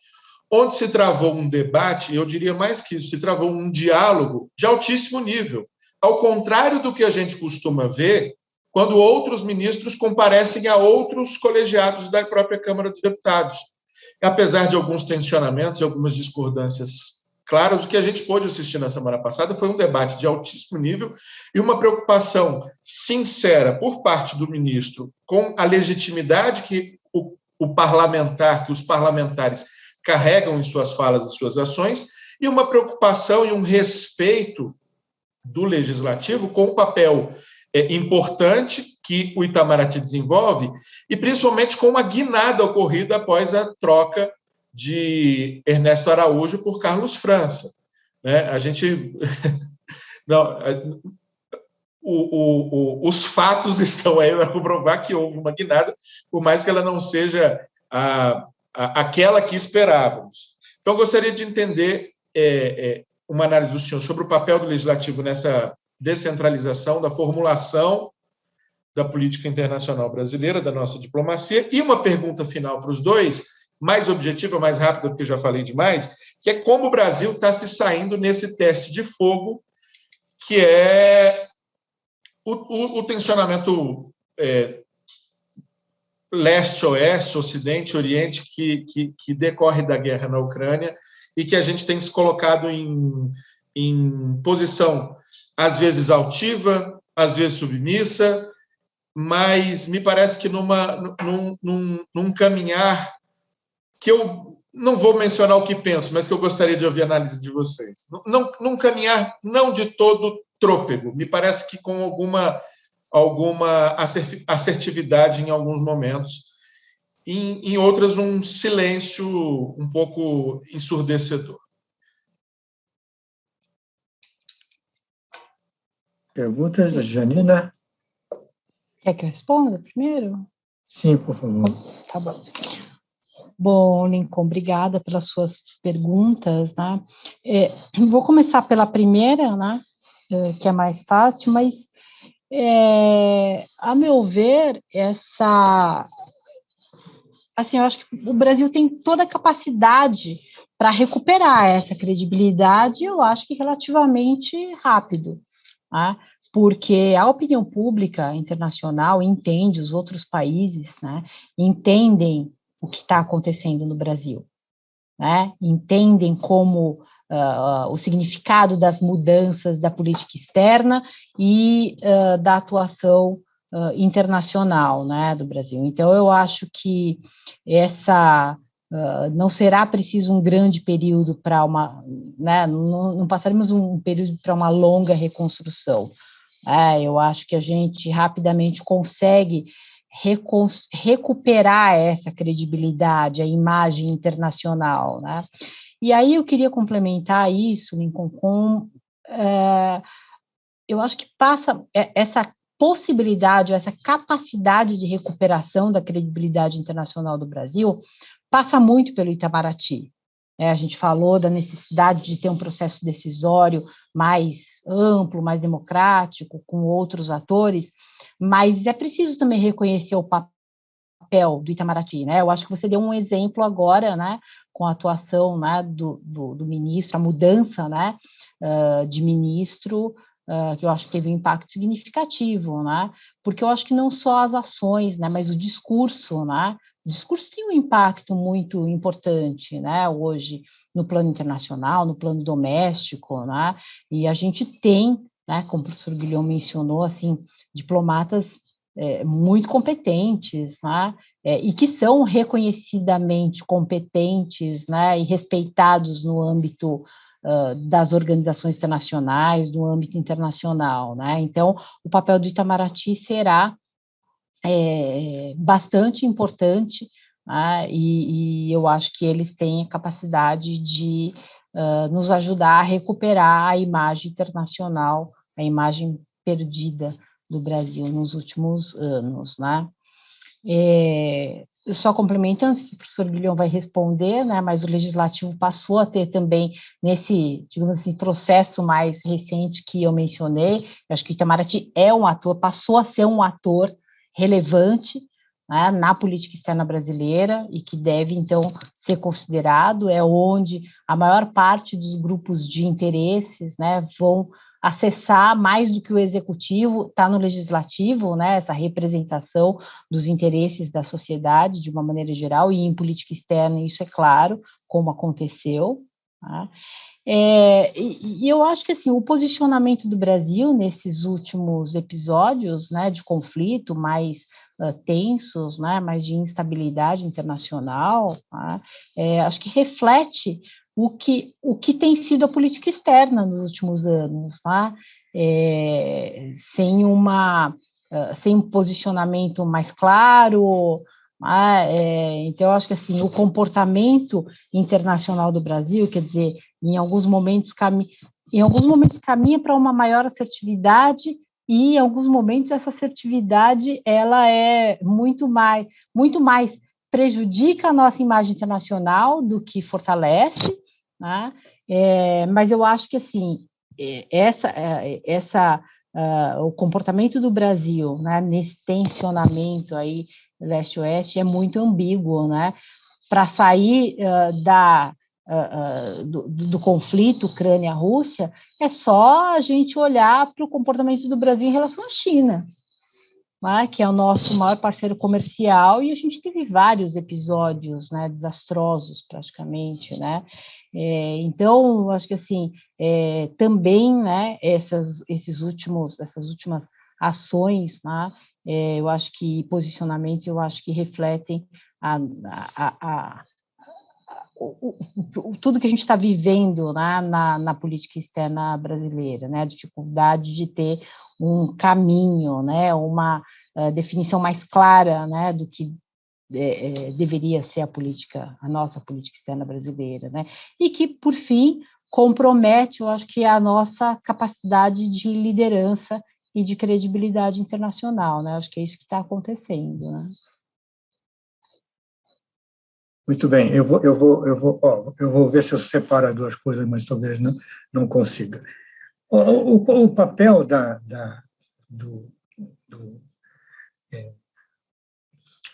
onde se travou um debate, eu diria mais que isso, se travou um diálogo de altíssimo nível, ao contrário do que a gente costuma ver quando outros ministros comparecem a outros colegiados da própria Câmara dos Deputados. Apesar de alguns tensionamentos e algumas discordâncias claras, o que a gente pôde assistir na semana passada foi um debate de altíssimo nível e uma preocupação sincera por parte do ministro com a legitimidade que o parlamentar, que os parlamentares carregam em suas falas e suas ações, e uma preocupação e um respeito do legislativo com o papel importante que o Itamaraty desenvolve, e principalmente com uma guinada ocorrida após a troca de Ernesto Araújo por Carlos França. A gente... Não, os fatos estão aí para comprovar que houve uma guinada, por mais que ela não seja aquela que esperávamos. Então, eu gostaria de entender uma análise do senhor sobre o papel do legislativo nessa descentralização da formulação da política internacional brasileira, da nossa diplomacia, e uma pergunta final para os dois, mais objetiva, mais rápida, porque eu já falei demais, que é como o Brasil está se saindo nesse teste de fogo, que é o tensionamento leste-oeste, ocidente-oriente, que decorre da guerra na Ucrânia, e que a gente tem se colocado em posição, às vezes altiva, às vezes submissa, mas me parece que num caminhar que eu não vou mencionar o que penso, mas que eu gostaria de ouvir a análise de vocês. Num caminhar não de todo trôpego, me parece que com alguma assertividade em alguns momentos, em outras um silêncio um pouco ensurdecedor. Perguntas, Janina? Quer que eu responda primeiro? Sim, por favor. Tá bom. Bom, Lincoln, obrigada pelas suas perguntas, né? Vou começar pela primeira, né? Que é mais fácil, mas, a meu ver, assim, eu acho que o Brasil tem toda a capacidade para recuperar essa credibilidade, eu acho que relativamente rápido, né? Porque a opinião pública internacional entende, os outros países, né, entendem o que está acontecendo no Brasil, né, entendem como o significado das mudanças da política externa e da atuação internacional, né, do Brasil. Então, eu acho que não será preciso um grande período para né, não passaremos um período para uma longa reconstrução. Eu acho que a gente rapidamente consegue recuperar essa credibilidade, a imagem internacional, né? E aí eu queria complementar isso, Lincoln, eu acho que passa essa possibilidade, essa capacidade de recuperação da credibilidade internacional do Brasil, passa muito pelo Itamaraty. A gente falou da necessidade de ter um processo decisório mais amplo, mais democrático, com outros atores, mas é preciso também reconhecer o papel do Itamaraty, né? Eu acho que você deu um exemplo agora, né, com a atuação, né, do ministro, a mudança, né, de ministro, que eu acho que teve um impacto significativo, né? Porque eu acho que não só as ações, né, mas o discurso, né? O discurso tem um impacto muito importante, né, hoje, no plano internacional, no plano doméstico, né, e a gente tem, né, como o professor Guilherme mencionou, assim, diplomatas muito competentes, né, e que são reconhecidamente competentes, né, e respeitados no âmbito das organizações internacionais, no âmbito internacional, né, então, o papel do Itamaraty será bastante importante, né, e eu acho que eles têm a capacidade de nos ajudar a recuperar a imagem internacional, a imagem perdida do Brasil nos últimos anos, né. Só complementando, que o professor Guilhom vai responder, né, mas o Legislativo passou a ter também, nesse, digamos assim, processo mais recente que eu mencionei, eu acho que o Itamaraty é um ator, passou a ser um ator relevante, né, na política externa brasileira e que deve, então, ser considerado, é onde a maior parte dos grupos de interesses, né, vão acessar mais do que o executivo, está no legislativo, né, essa representação dos interesses da sociedade de uma maneira geral, e em política externa isso é claro, como aconteceu, tá? E eu acho que assim, o posicionamento do Brasil nesses últimos episódios, né, de conflito mais tensos, né, mais de instabilidade internacional, tá? Acho que reflete o que tem sido a política externa nos últimos anos, tá? Sem um posicionamento mais claro, então eu acho que assim, o comportamento internacional do Brasil, quer dizer, em alguns momentos caminha para uma maior assertividade, e em alguns momentos essa assertividade ela é muito mais prejudica a nossa imagem internacional do que fortalece, né? Mas eu acho que assim, o comportamento do Brasil, né, nesse tensionamento aí leste-oeste é muito ambíguo, né? Para sair do conflito Ucrânia-Rússia, é só a gente olhar para o comportamento do Brasil em relação à China, né, que é o nosso maior parceiro comercial, e a gente teve vários episódios, né, desastrosos praticamente, né? Então, acho que assim, também, né, essas últimas ações, né, eu acho que posicionamentos, eu acho que refletem tudo que a gente está vivendo, né, na política externa brasileira, né, a dificuldade de ter um caminho, né, uma definição mais clara, né, do que deveria ser a nossa política externa brasileira, né, e que, por fim, compromete, eu acho que a nossa capacidade de liderança e de credibilidade internacional, né, acho que é isso que está acontecendo, né. Muito bem, eu vou ver se eu separo as duas coisas, mas talvez não consiga. O papel do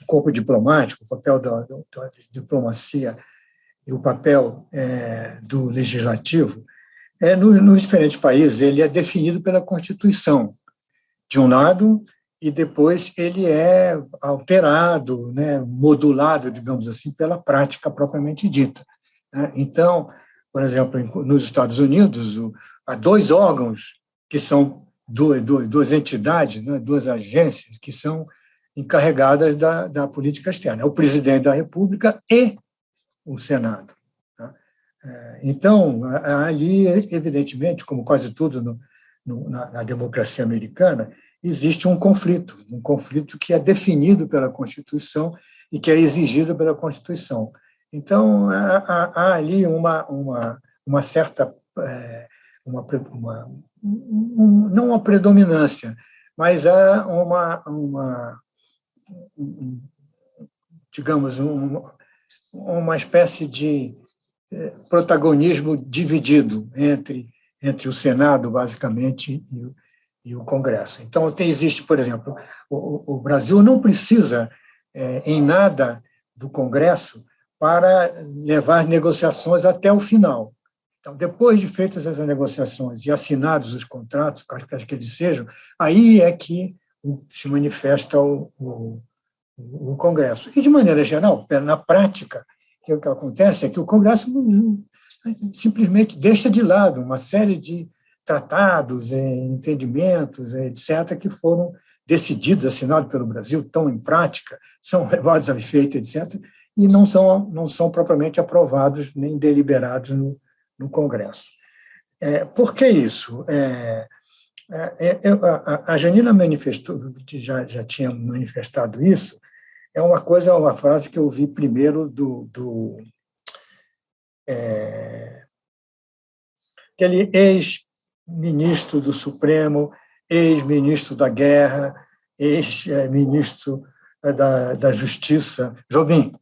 corpo diplomático, o papel da diplomacia e o papel do legislativo, nos diferentes países, ele é definido pela Constituição, de um lado, e depois ele é alterado, né, modulado, digamos assim, pela prática propriamente dita, né? Então, por exemplo, nos Estados Unidos, há dois órgãos que são duas entidades, né, duas agências que são encarregadas da política externa: é o presidente da República e o Senado, tá? Então, ali, evidentemente, como quase tudo na democracia americana, existe um conflito que é definido pela Constituição e que é exigido pela Constituição. Então, há ali uma certa, não uma predominância, mas há digamos, uma espécie de protagonismo dividido entre o Senado, basicamente, e o Congresso. Então, existe, por exemplo, o Brasil não precisa, em nada, do Congresso para levar as negociações até o final. Então, depois de feitas essas negociações e assinados os contratos, quaisquer que eles sejam, aí é que se manifesta o Congresso. E, de maneira geral, na prática, o que acontece é que o Congresso simplesmente deixa de lado uma série de tratados, entendimentos, etc., que foram decididos, assinados pelo Brasil, estão em prática, são levados a efeito, etc., e não são propriamente aprovados nem deliberados no Congresso. Por que isso? A Janina manifestou, já tinha manifestado isso. É uma frase que eu ouvi primeiro aquele ex-ministro do Supremo, ex-ministro da Guerra, ex-ministro da Justiça, Jobim.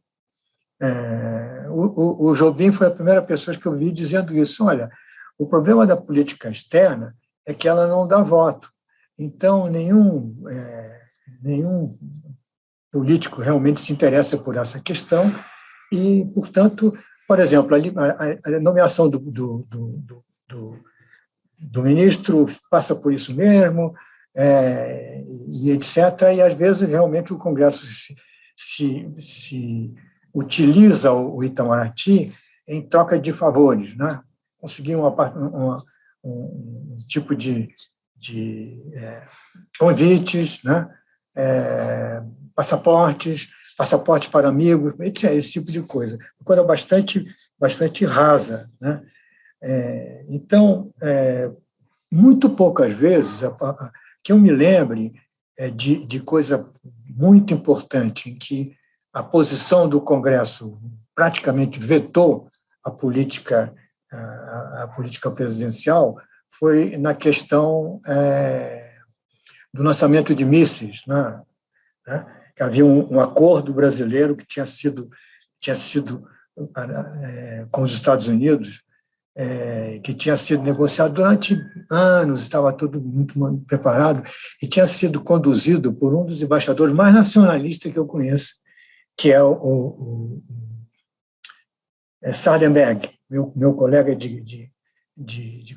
O Jobim foi a primeira pessoa que eu vi dizendo isso. Olha, o problema da política externa é que ela não dá voto. Então, nenhum político realmente se interessa por essa questão e, portanto, por exemplo, a nomeação do ministro passa por isso mesmo, e etc. E, às vezes, realmente, o Congresso se utiliza o Itamaraty em troca de favores, né? Conseguir um tipo de convites, né? Passaporte para amigos, esse tipo de coisa. Uma coisa bastante rasa, né? Então, muito poucas vezes, que eu me lembre de coisa muito importante, em que a posição do Congresso praticamente vetou a política presidencial, foi na questão do lançamento de mísseis, né? Havia um acordo brasileiro que tinha sido com os Estados Unidos, que tinha sido negociado durante anos, estava tudo muito preparado, e tinha sido conduzido por um dos embaixadores mais nacionalistas que eu conheço, que é o Sardenberg, meu colega de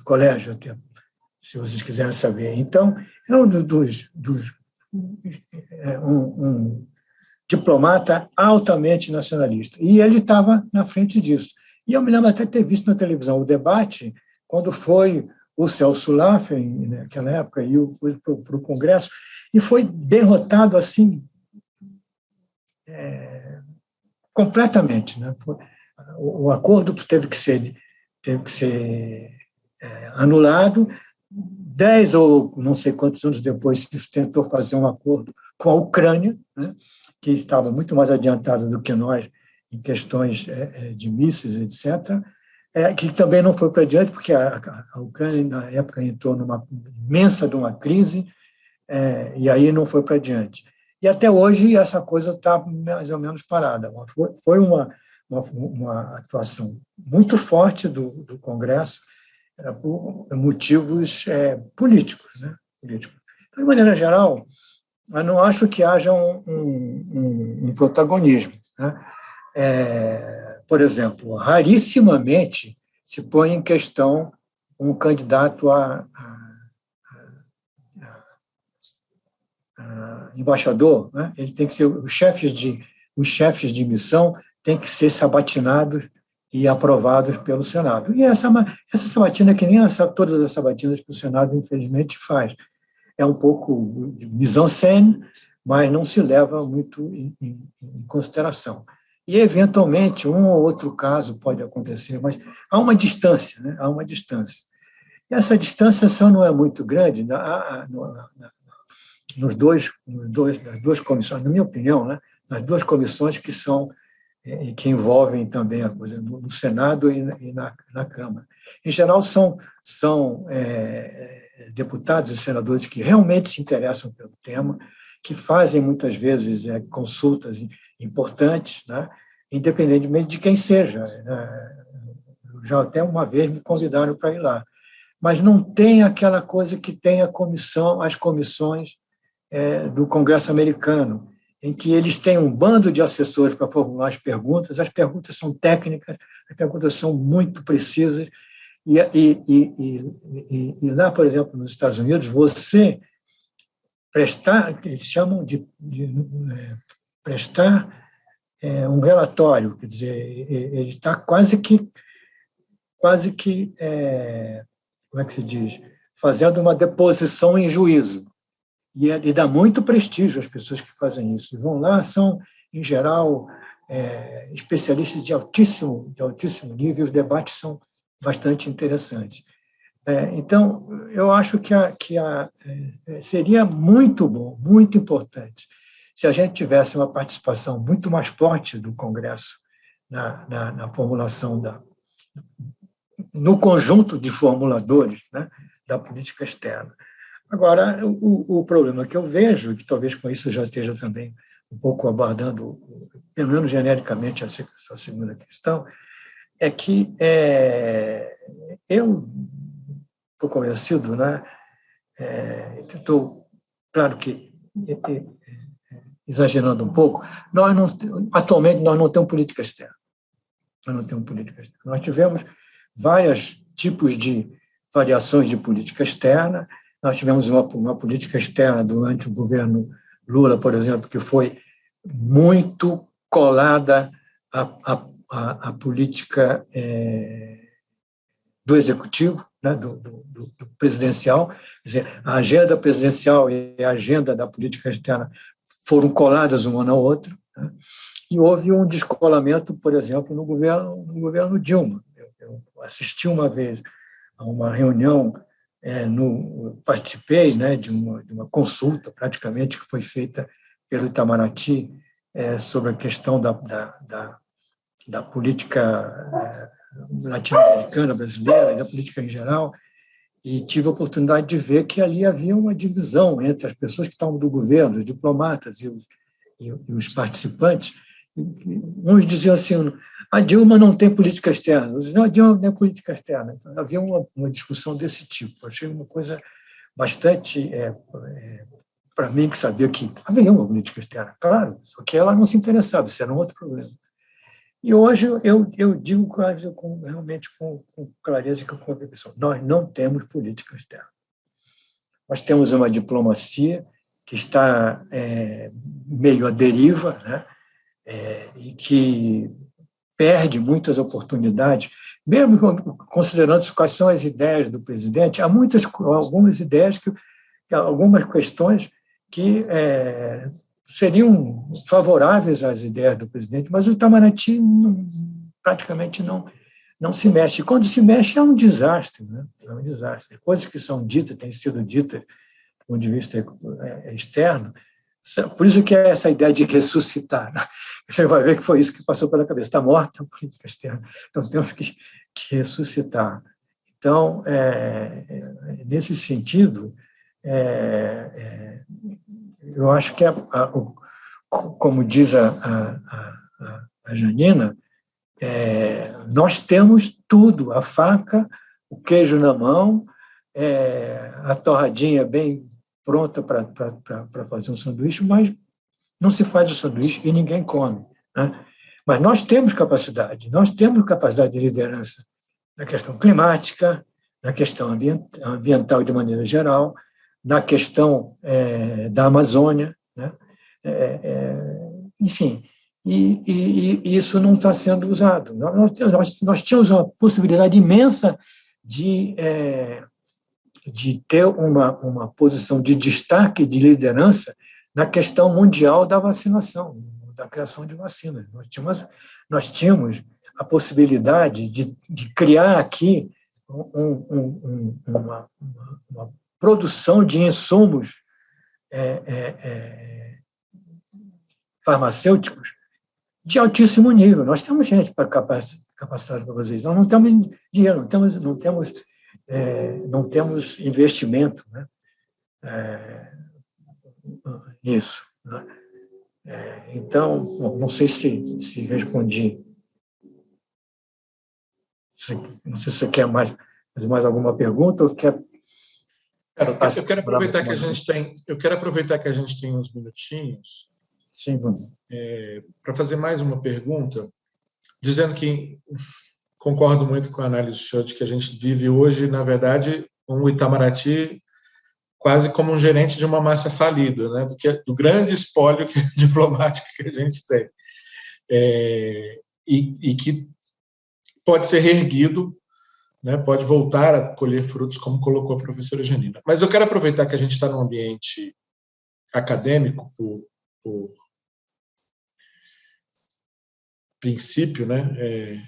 colégio, até, se vocês quiserem saber. Então, é um diplomata altamente nacionalista. E ele estava na frente disso. E eu me lembro até ter visto na televisão o debate, quando foi o Celso Laffer, naquela época, e foi para o Congresso, e foi derrotado assim, completamente, né? O acordo teve que ser anulado. 10 ou não sei quantos anos depois se tentou fazer um acordo com a Ucrânia, né, que estava muito mais adiantada do que nós em questões de mísseis, etc., que também não foi para adiante, porque a Ucrânia, na época, entrou numa imensa de uma crise, e aí não foi para adiante. E até hoje essa coisa está mais ou menos parada. Foi uma atuação muito forte do Congresso, por motivos políticos, né? Políticos. Então, de maneira geral, eu não acho que haja um protagonismo, né? Por exemplo, rarissimamente se põe em questão um candidato a embaixador, né? Ele tem que ser os chefes de missão têm que ser sabatinados e aprovados pelo Senado. E essa sabatina, que nem todas as sabatinas que o Senado, infelizmente, faz. É um pouco de mise-en-scène, mas não se leva muito em consideração. E, eventualmente, um ou outro caso pode acontecer, mas há uma distância, né? Há uma distância. E essa distância só não é muito grande nas duas comissões, na minha opinião, né? Nas duas comissões que envolvem também a coisa no Senado e na Câmara. Em geral, são deputados e senadores que realmente se interessam pelo tema, que fazem, muitas vezes, consultas importantes, né? Independentemente de quem seja. Já até uma vez me convidaram para ir lá. Mas não tem aquela coisa que tem as comissões do Congresso americano, em que eles têm um bando de assessores para formular as perguntas são técnicas, as perguntas são muito precisas, e lá, por exemplo, nos Estados Unidos, você prestar, eles chamam de prestar um relatório, quer dizer, ele está quase que como é que se diz? Fazendo uma deposição em juízo. E dá muito prestígio às pessoas que fazem isso. E vão lá, são, em geral, especialistas de altíssimo nível, os debates são bastante interessantes. Então, eu acho que seria muito bom, muito importante, se a gente tivesse uma participação muito mais forte do Congresso na formulação no conjunto de formuladores, né, da política externa. Agora, o problema que eu vejo, que talvez com isso já esteja também um pouco abordando, pelo menos genericamente, a sua segunda questão, é que eu estou convencido, né? Claro que, exagerando um pouco, atualmente nós não temos política externa. Nós tivemos vários tipos de variações de política externa. Nós tivemos uma política externa durante o governo Lula, por exemplo, que foi muito colada à política do executivo, né, do presidencial. Quer dizer, a agenda presidencial e a agenda da política externa foram coladas uma na outra, né? E houve um descolamento, por exemplo, no governo Dilma. Eu assisti uma vez a uma reunião, participei, né, de uma consulta, praticamente, que foi feita pelo Itamaraty sobre a questão da política latino-americana, brasileira, e da política em geral, e tive a oportunidade de ver que ali havia uma divisão entre as pessoas que estavam do governo, os diplomatas e os participantes. Uns diziam assim: a Dilma não tem política externa, outros não, a Dilma não tem política externa. Então, havia uma discussão desse tipo. Eu achei uma coisa bastante, para mim, que sabia que havia uma política externa, claro, só que ela não se interessava, isso era um outro problema. E hoje eu digo realmente com clareza e com convicção: nós não temos política externa. Nós temos uma diplomacia que está meio à deriva, né? E que perde muitas oportunidades, mesmo considerando quais são as ideias do presidente. Há algumas ideias, algumas questões que seriam favoráveis às ideias do presidente, mas o Itamaraty praticamente não se mexe. Quando se mexe, é um desastre, né? É um desastre. Coisas que são ditas, têm sido ditas do ponto de vista externo. Por isso que é essa ideia de ressuscitar, né? Você vai ver que foi isso que passou pela cabeça. Está morta a política externa, então temos que ressuscitar. Então, nesse sentido, eu acho que, como diz a Janina, nós temos tudo: a faca, o queijo na mão, a torradinha bem pronta para fazer um sanduíche, mas não se faz o sanduíche e ninguém come, né? Mas nós temos capacidade de liderança na questão climática, na questão ambiental de maneira geral, na questão da Amazônia, né? Enfim, e isso não está sendo usado. Nós tínhamos uma possibilidade imensa de ter uma posição de destaque, de liderança na questão mundial da vacinação, da criação de vacinas. Nós tínhamos a possibilidade de criar aqui uma produção de insumos farmacêuticos de altíssimo nível. Nós temos gente capacitada para fazer isso. Nós não temos dinheiro, não temos investimento, né, nisso, né? Então, não sei se respondi. Não sei se você quer fazer mais alguma pergunta ou quer... Eu quero aproveitar que a gente tem uns minutinhos. Sim, vamos. Para fazer mais uma pergunta, dizendo que concordo muito com a análise do senhor de que a gente vive hoje, na verdade, um Itamaraty quase como um gerente de uma massa falida, né, do grande espólio diplomático que a gente tem, e que pode ser reerguido, né, pode voltar a colher frutos, como colocou a professora Janina. Mas eu quero aproveitar que a gente está num ambiente acadêmico, por princípio, né,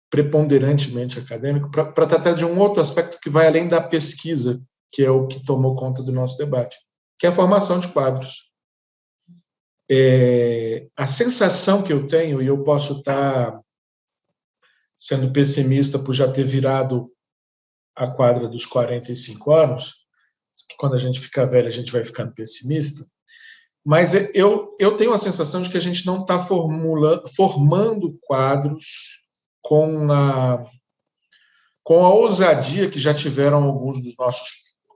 preponderantemente acadêmico, para tratar de um outro aspecto que vai além da pesquisa, que é o que tomou conta do nosso debate, que é a formação de quadros. A sensação que eu tenho, e eu posso estar sendo pessimista por já ter virado a quadra dos 45 anos, que quando a gente fica velho a gente vai ficando pessimista, mas eu tenho a sensação de que a gente não está formando quadros com a ousadia que já tiveram alguns dos nossos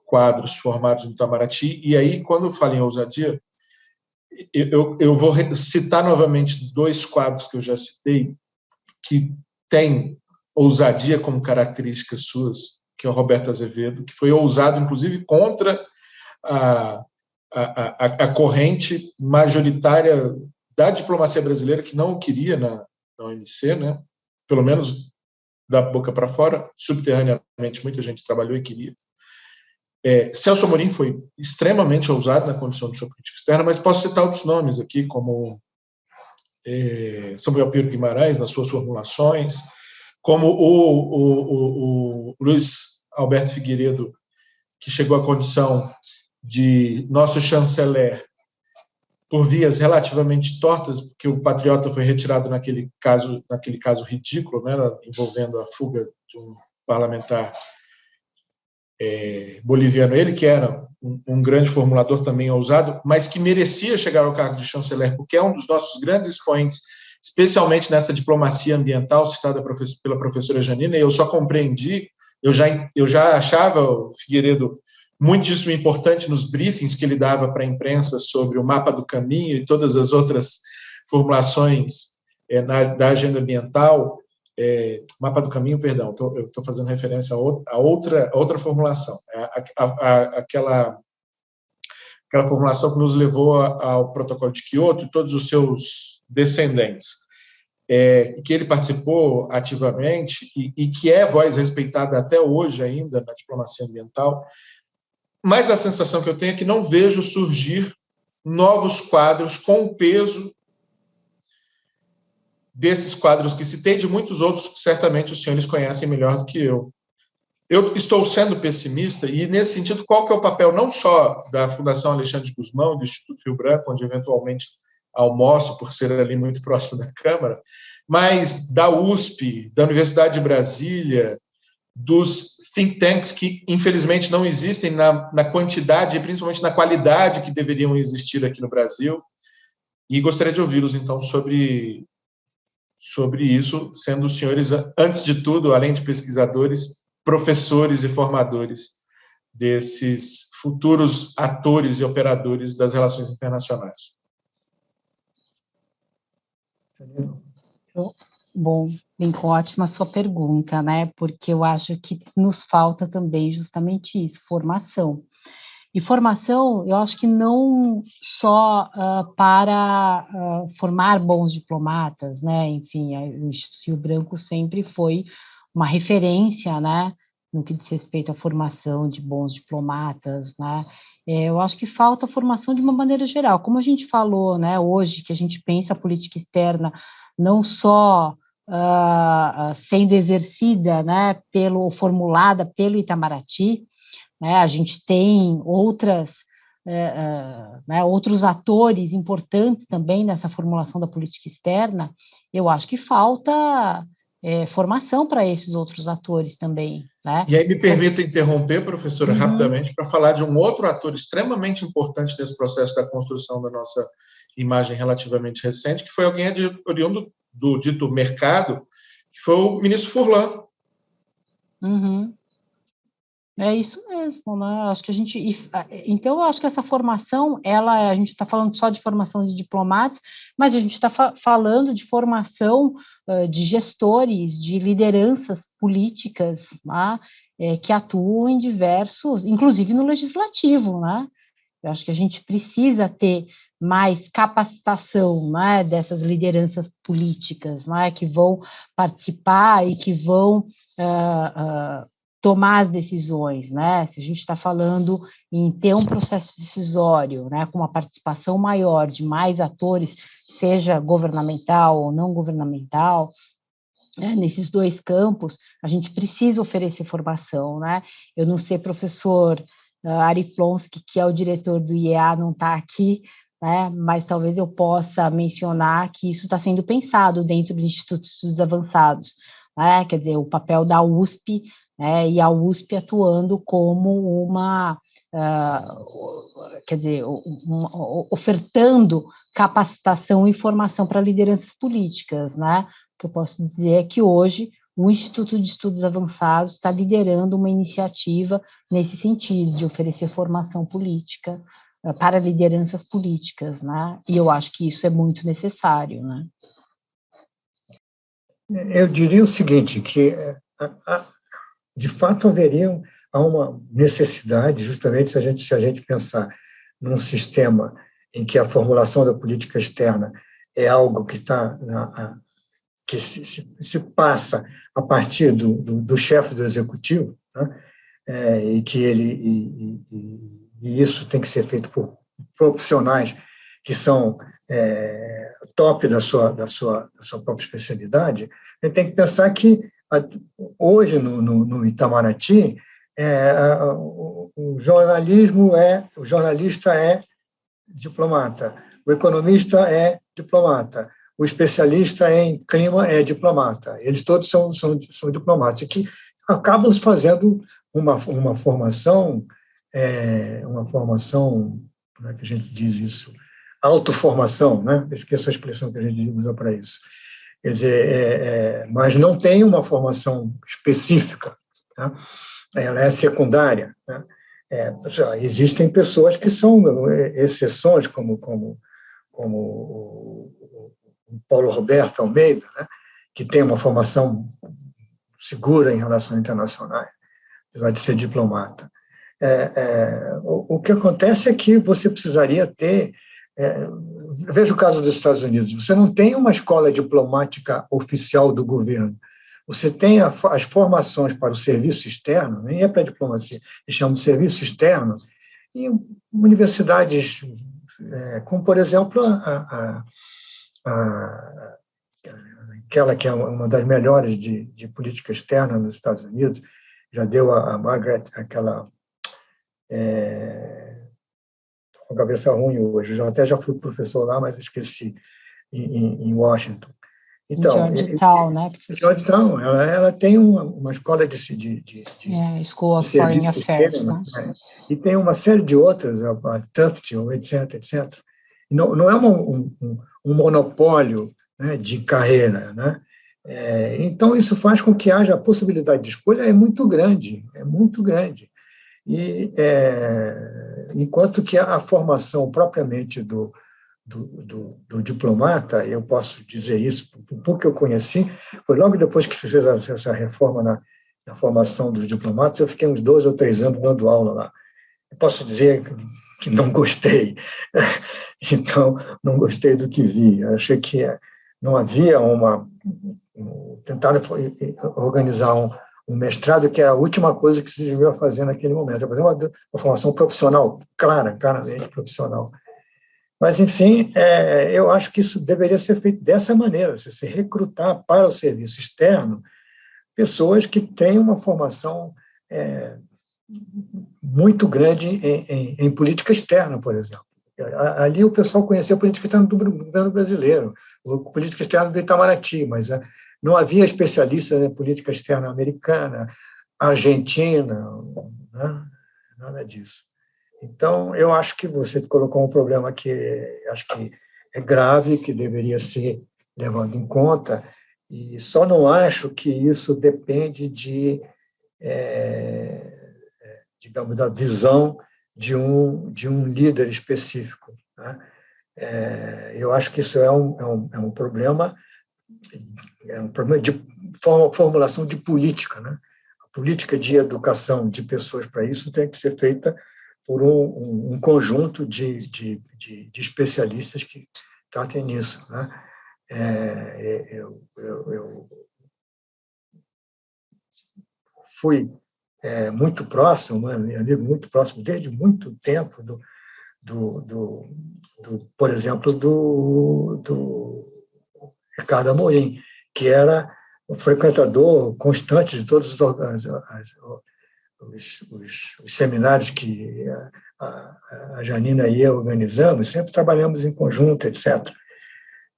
quadros formados no Itamaraty. E aí, quando eu falo em ousadia, eu vou citar novamente 2 quadros que eu já citei, que têm ousadia como características suas, que é o Roberto Azevedo, que foi ousado, inclusive, contra a corrente majoritária da diplomacia brasileira, que não o queria na OMC, né? Pelo menos da boca para fora, subterraneamente, muita gente trabalhou e queria. Celso Amorim foi extremamente ousado na condição de sua política externa, mas posso citar outros nomes aqui, como Samuel Pinheiro Guimarães, nas suas formulações, como o Luiz Alberto Figueiredo, que chegou à condição de nosso chanceler por vias relativamente tortas, porque o Patriota foi retirado naquele caso ridículo, né, envolvendo a fuga de um parlamentar boliviano, ele que era um grande formulador também ousado, mas que merecia chegar ao cargo de chanceler, porque é um dos nossos grandes expoentes, especialmente nessa diplomacia ambiental citada pela professora Janina, e eu só compreendi, eu já achava o Figueiredo muitíssimo importante nos briefings que ele dava para a imprensa sobre o mapa do caminho e todas as outras formulações da agenda ambiental, mapa do caminho, perdão, eu estou fazendo referência a outra formulação, aquela formulação que nos levou ao protocolo de Quioto e todos os seus descendentes, que ele participou ativamente e que é voz respeitada até hoje ainda na diplomacia ambiental. Mas a sensação que eu tenho é que não vejo surgir novos quadros com o peso desses quadros que citei, de muitos outros que certamente os senhores conhecem melhor do que eu. Eu estou sendo pessimista, e nesse sentido, qual que é o papel não só da Fundação Alexandre de Gusmão, do Instituto Rio Branco, onde eventualmente almoço por ser ali muito próximo da Câmara, mas da USP, da Universidade de Brasília, dos think tanks que, infelizmente, não existem na quantidade e principalmente na qualidade que deveriam existir aqui no Brasil. E gostaria de ouvi-los, então, sobre isso, sendo os senhores, antes de tudo, além de pesquisadores, professores e formadores desses futuros atores e operadores das relações internacionais. Bom, Lincoln, ótima a sua pergunta, né? Porque eu acho que nos falta também justamente isso, formação. E formação, eu acho que não só para formar bons diplomatas, né? Enfim, o Instituto Rio Branco sempre foi uma referência, né? No que diz respeito à formação de bons diplomatas, né? Eu acho que falta formação de uma maneira geral. Como a gente falou, né? Hoje, que a gente pensa a política externa não só sendo exercida, né? Formulada pelo Itamaraty, né, a gente tem outros atores importantes também nessa formulação da política externa. Eu acho que falta formação para esses outros atores também. Né? E aí me permita interromper, professora, rapidamente, para falar de um outro ator extremamente importante nesse processo da construção da nossa imagem relativamente recente, que foi alguém oriundo do dito mercado, que foi o ministro Furlan. É isso mesmo, né? Acho que então, eu acho que essa formação, a gente está falando só de formação de diplomatas, mas a gente está falando de formação de gestores, de lideranças políticas, né? Que atuam em diversos, inclusive no legislativo, né? Eu acho que a gente precisa ter mais capacitação, né, dessas lideranças políticas, né, que vão participar e que vão tomar as decisões, né? Se a gente está falando em ter um processo decisório, né, com uma participação maior de mais atores, seja governamental ou não governamental, nesses dois campos, a gente precisa oferecer formação, né? Eu não sei, professor Ari Plonsky, que é o diretor do IEA, não está aqui, né? Mas talvez eu possa mencionar que isso está sendo pensado dentro do Instituto de Estudos Avançados, né? Quer dizer, o papel da USP, e a USP atuando como uma quer dizer, ofertando capacitação e formação para lideranças políticas, né? O que eu posso dizer é que hoje o Instituto de Estudos Avançados está liderando uma iniciativa nesse sentido, de oferecer formação política para lideranças políticas, né? E eu acho que isso é muito necessário, né? Eu diria o seguinte, que de fato haveria uma necessidade, justamente se a gente pensar num sistema em que a formulação da política externa é algo que que se passa a partir do chefe do executivo, né? E que e isso tem que ser feito por profissionais que são top da sua própria especialidade. A gente tem que pensar que hoje no Itamaraty o jornalista é diplomata, o economista é diplomata, o especialista em clima é diplomata. Eles todos são diplomatas, e que acabam fazendo uma formação, como é que a gente diz isso? Autoformação, né? Eu esqueço a expressão que a gente usa para isso. Quer dizer, mas não tem uma formação específica, tá? Ela é secundária, né? Existem pessoas que são exceções, como o Paulo Roberto Almeida, né? Que tem uma formação segura em relações internacionais, apesar de ser diplomata. O que acontece é que você precisaria ter... veja o caso dos Estados Unidos. Você não tem uma escola diplomática oficial do governo. Você tem as formações para o serviço externo, nem é para a diplomacia, eles chamam de serviço externo, em universidades como, por exemplo, aquela que é uma das melhores de política externa nos Estados Unidos, já deu a Margaret aquela... com a cabeça ruim hoje, já fui professor lá, mas esqueci, em Washington. Então, Georgetown, né, professor? Georgetown, ela tem uma escola de School of Foreign Affairs, né? E tem uma série de outras, a Tufts, etc. Não é um monopólio, né, de carreira, né? Então, isso faz com que haja a possibilidade de escolha é muito grande. E, enquanto que a formação propriamente do diplomata, eu posso dizer isso, porque eu conheci, foi logo depois que fiz essa reforma na formação dos diplomatas, eu fiquei uns 2 ou 3 anos dando aula lá. Eu posso dizer que não gostei, então, não gostei do que vi. Eu achei que não havia tentaram organizar um mestrado, que era a última coisa que se devia fazer naquele momento, fazer uma formação profissional, claramente profissional. Mas, enfim, eu acho que isso deveria ser feito dessa maneira, se recrutar para o serviço externo pessoas que têm uma formação muito grande em política externa, por exemplo. Ali o pessoal conhecia a política externa do governo brasileiro, a política externa do Itamaraty, mas não havia especialistas em política externa americana, argentina, né? Nada disso. Então, eu acho que você colocou um problema que acho que é grave, que deveria ser levado em conta, e só não acho que isso depende digamos, da visão de um líder específico, né? Eu acho que isso é um problema de formulação de política, né? A política de educação de pessoas para isso tem que ser feita por um conjunto de especialistas que tratem nisso, né? Eu fui muito próximo, amigo muito próximo, desde muito tempo, por exemplo, do Ricardo Amorim, que era um frequentador constante de todos os seminários que a Janina e eu organizamos, sempre trabalhamos em conjunto, etc.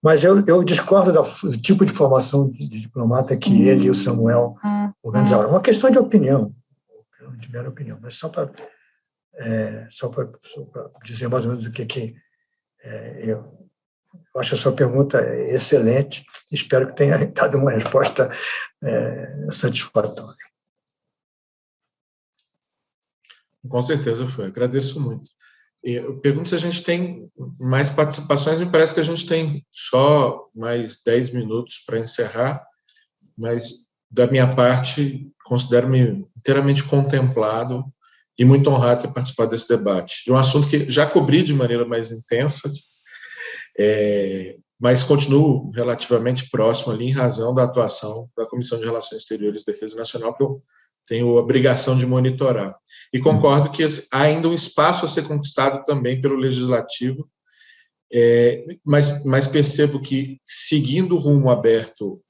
Mas eu discordo do tipo de formação de diplomata que ele e o Samuel organizaram. É uma questão de opinião, de mera opinião, mas só para só para dizer mais ou menos o que eu acho a sua pergunta excelente, espero que tenha dado uma resposta satisfatória. Com certeza foi, agradeço muito. Eu pergunto se a gente tem mais participações, me parece que a gente tem só mais 10 minutos para encerrar, mas, da minha parte, considero-me inteiramente contemplado e muito honrado de ter participado desse debate, de um assunto que já cobri de maneira mais intensa, mas continuo relativamente próximo ali, em razão da atuação da Comissão de Relações Exteriores e Defesa Nacional, que eu tenho a obrigação de monitorar. E concordo que há ainda um espaço a ser conquistado também pelo Legislativo, mas percebo que, seguindo o rumo aberto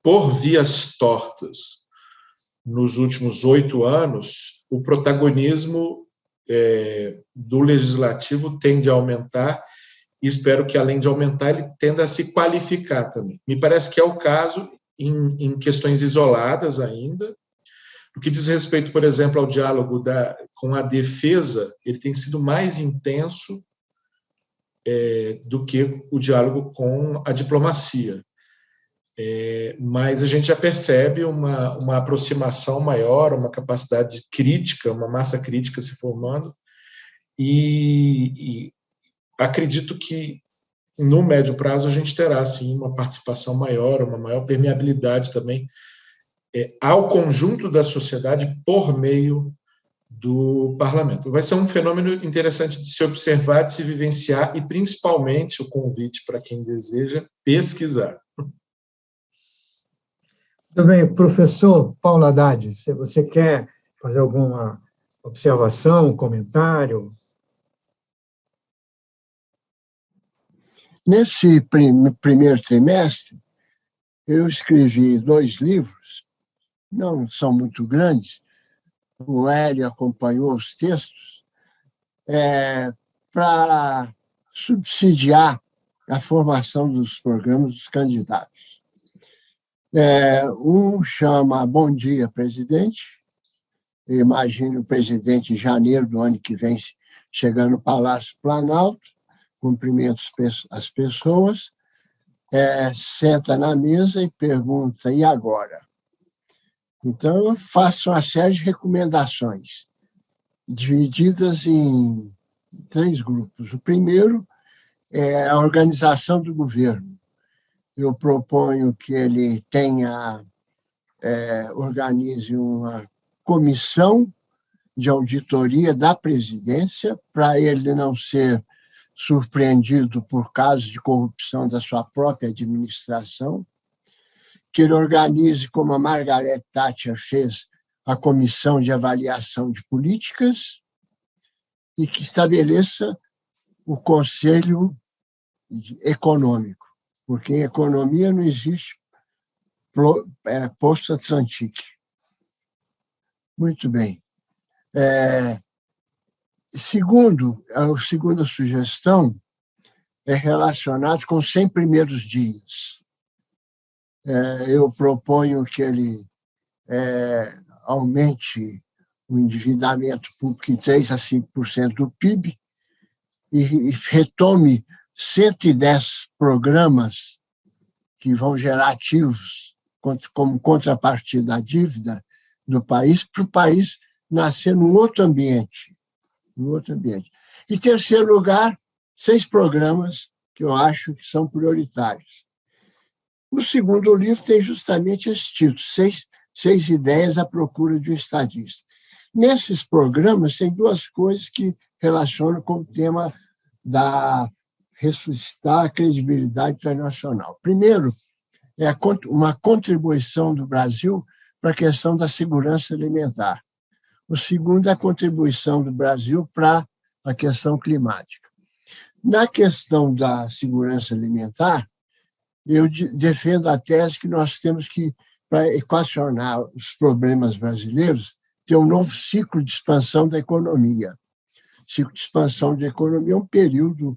por vias tortas nos últimos 8 anos, o protagonismo do Legislativo tende a aumentar, e espero que, além de aumentar, ele tenda a se qualificar também. Me parece que é o caso em questões isoladas ainda. No que diz respeito, por exemplo, ao diálogo com a defesa, ele tem sido mais intenso do que o diálogo com a diplomacia. Mas a gente já percebe uma aproximação maior, uma capacidade crítica, uma massa crítica se formando, e acredito que, no médio prazo, a gente terá, sim, uma participação maior, uma maior permeabilidade também ao conjunto da sociedade por meio do parlamento. Vai ser um fenômeno interessante de se observar, de se vivenciar e, principalmente, o convite para quem deseja pesquisar. Muito bem, professor Paulo Haddad, se você quer fazer alguma observação, comentário? Nesse primeiro trimestre, eu escrevi 2 livros, não são muito grandes, o Hélio acompanhou os textos, para subsidiar a formação dos programas dos candidatos. Um chama Bom Dia, Presidente. Eu imagino o presidente em janeiro do ano que vem chegando no Palácio Planalto, cumprimenta as pessoas, senta na mesa e pergunta, e agora? Então, eu faço uma série de recomendações, divididas em 3 grupos. O primeiro é a organização do governo. Eu proponho que ele organize uma comissão de auditoria da presidência, para ele não ser surpreendido por casos de corrupção da sua própria administração, que ele organize, como a Margaret Thatcher fez, a Comissão de Avaliação de Políticas, e que estabeleça o Conselho Econômico, porque em economia não existe posto Atlantique. Muito bem. A segunda sugestão é relacionada com os 100 primeiros dias. Eu proponho que ele aumente o endividamento público em 3% a 5% do PIB e retome 110 programas que vão gerar ativos como contrapartida à dívida do país, para o país nascer num outro ambiente. Em terceiro lugar, 6 programas que eu acho que são prioritários. O segundo livro tem justamente esse título, 6 ideias à procura de um estadista. Nesses programas, tem 2 coisas que relacionam com o tema da ressuscitar a credibilidade internacional. Primeiro, é uma contribuição do Brasil para a questão da segurança alimentar. O segundo é a contribuição do Brasil para a questão climática. Na questão da segurança alimentar, eu defendo a tese que nós temos que, para equacionar os problemas brasileiros, ter um novo ciclo de expansão da economia. Ciclo de expansão da economia é um período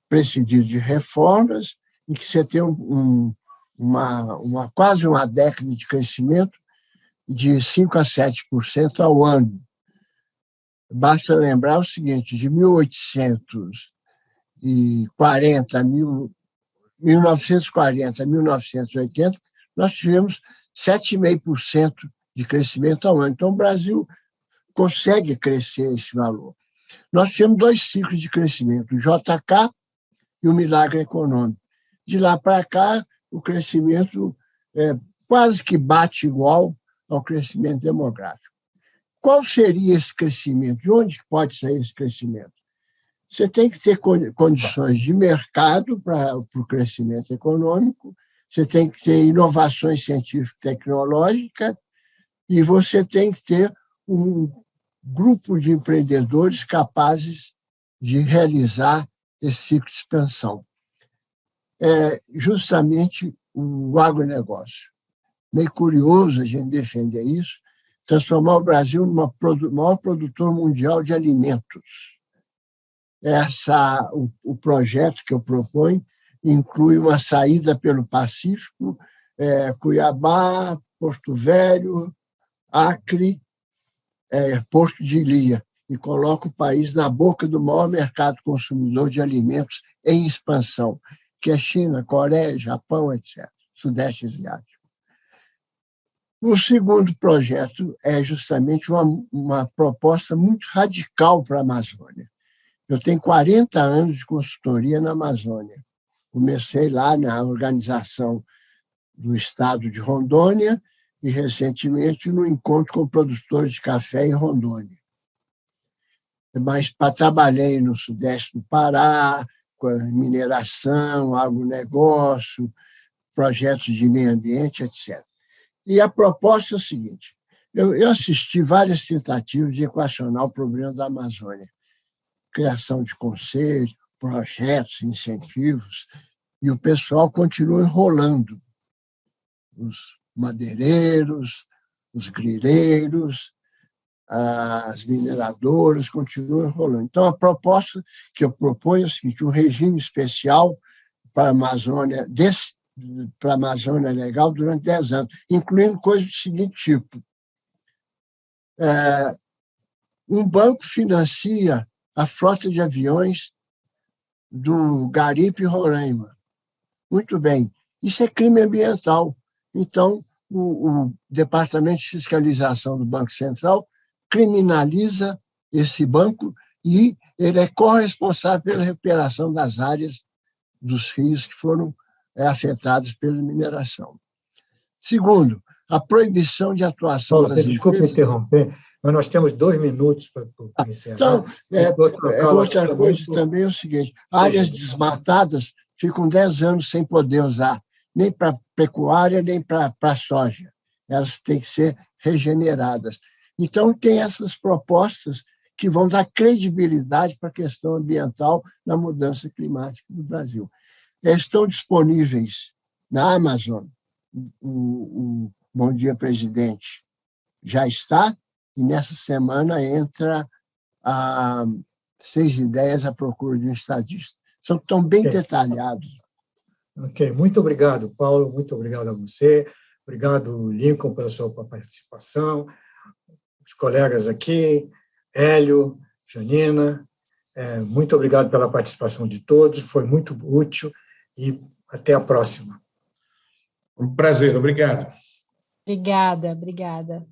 precedido de reformas, em que você tem quase uma década de crescimento de 5% a 7% ao ano. Basta lembrar o seguinte, de 1940 a 1980, nós tivemos 7,5% de crescimento ao ano. Então, o Brasil consegue crescer esse valor. Nós tivemos 2 ciclos de crescimento, o JK e o milagre econômico. De lá para cá, o crescimento quase que bate igual ao crescimento demográfico. Qual seria esse crescimento? De onde pode sair esse crescimento? Você tem que ter condições de mercado para o crescimento econômico, você tem que ter inovações científicas e tecnológicas, e você tem que ter um grupo de empreendedores capazes de realizar esse ciclo de expansão. É justamente o agronegócio. Meio curioso a gente defender isso, transformar o Brasil no maior produtor mundial de alimentos. O projeto que eu proponho inclui uma saída pelo Pacífico, Cuiabá, Porto Velho, Acre, Porto de Ilha, e coloca o país na boca do maior mercado consumidor de alimentos em expansão, que é China, Coreia, Japão, etc., Sudeste Asiático. O segundo projeto é justamente uma proposta muito radical para a Amazônia. Eu tenho 40 anos de consultoria na Amazônia. Comecei lá na organização do estado de Rondônia e, recentemente, no encontro com produtores de café em Rondônia. Mas trabalhei no sudeste do Pará, com mineração, agronegócio, projetos de meio ambiente, etc. E a proposta é o seguinte: eu assisti várias tentativas de equacionar o problema da Amazônia. Criação de conselhos, projetos, incentivos, e o pessoal continua enrolando. Os madeireiros, os grileiros, as mineradoras continuam enrolando. Então, a proposta que eu proponho é o seguinte: um regime especial para a Amazônia, para a Amazônia Legal durante 10 anos, incluindo coisas do seguinte tipo. Um banco financia a frota de aviões do Garipe e Roraima. Muito bem, isso é crime ambiental. Então, o Departamento de Fiscalização do Banco Central criminaliza esse banco e ele é corresponsável pela recuperação das áreas dos rios que foram afetadas pela mineração. Segundo, a proibição de atuação Paulo, das desculpe empresas... interromper, mas nós temos 2 minutos para encerrar. Então, outra coisa também é o seguinte: áreas desmatadas ficam 10 anos sem poder usar, nem para pecuária, nem para soja. Elas têm que ser regeneradas. Então, tem essas propostas que vão dar credibilidade para a questão ambiental na mudança climática no Brasil. Estão disponíveis na Amazon. O Bom Dia Presidente já está, e nessa semana entra a 6 ideias à procura de um estadista. São tão bem detalhados. Ok, muito obrigado, Paulo, muito obrigado a você, obrigado, Lincoln, pela sua participação, os colegas aqui, Hélio, Janina, muito obrigado pela participação de todos, foi muito útil e até a próxima. Um prazer, obrigado. Obrigada.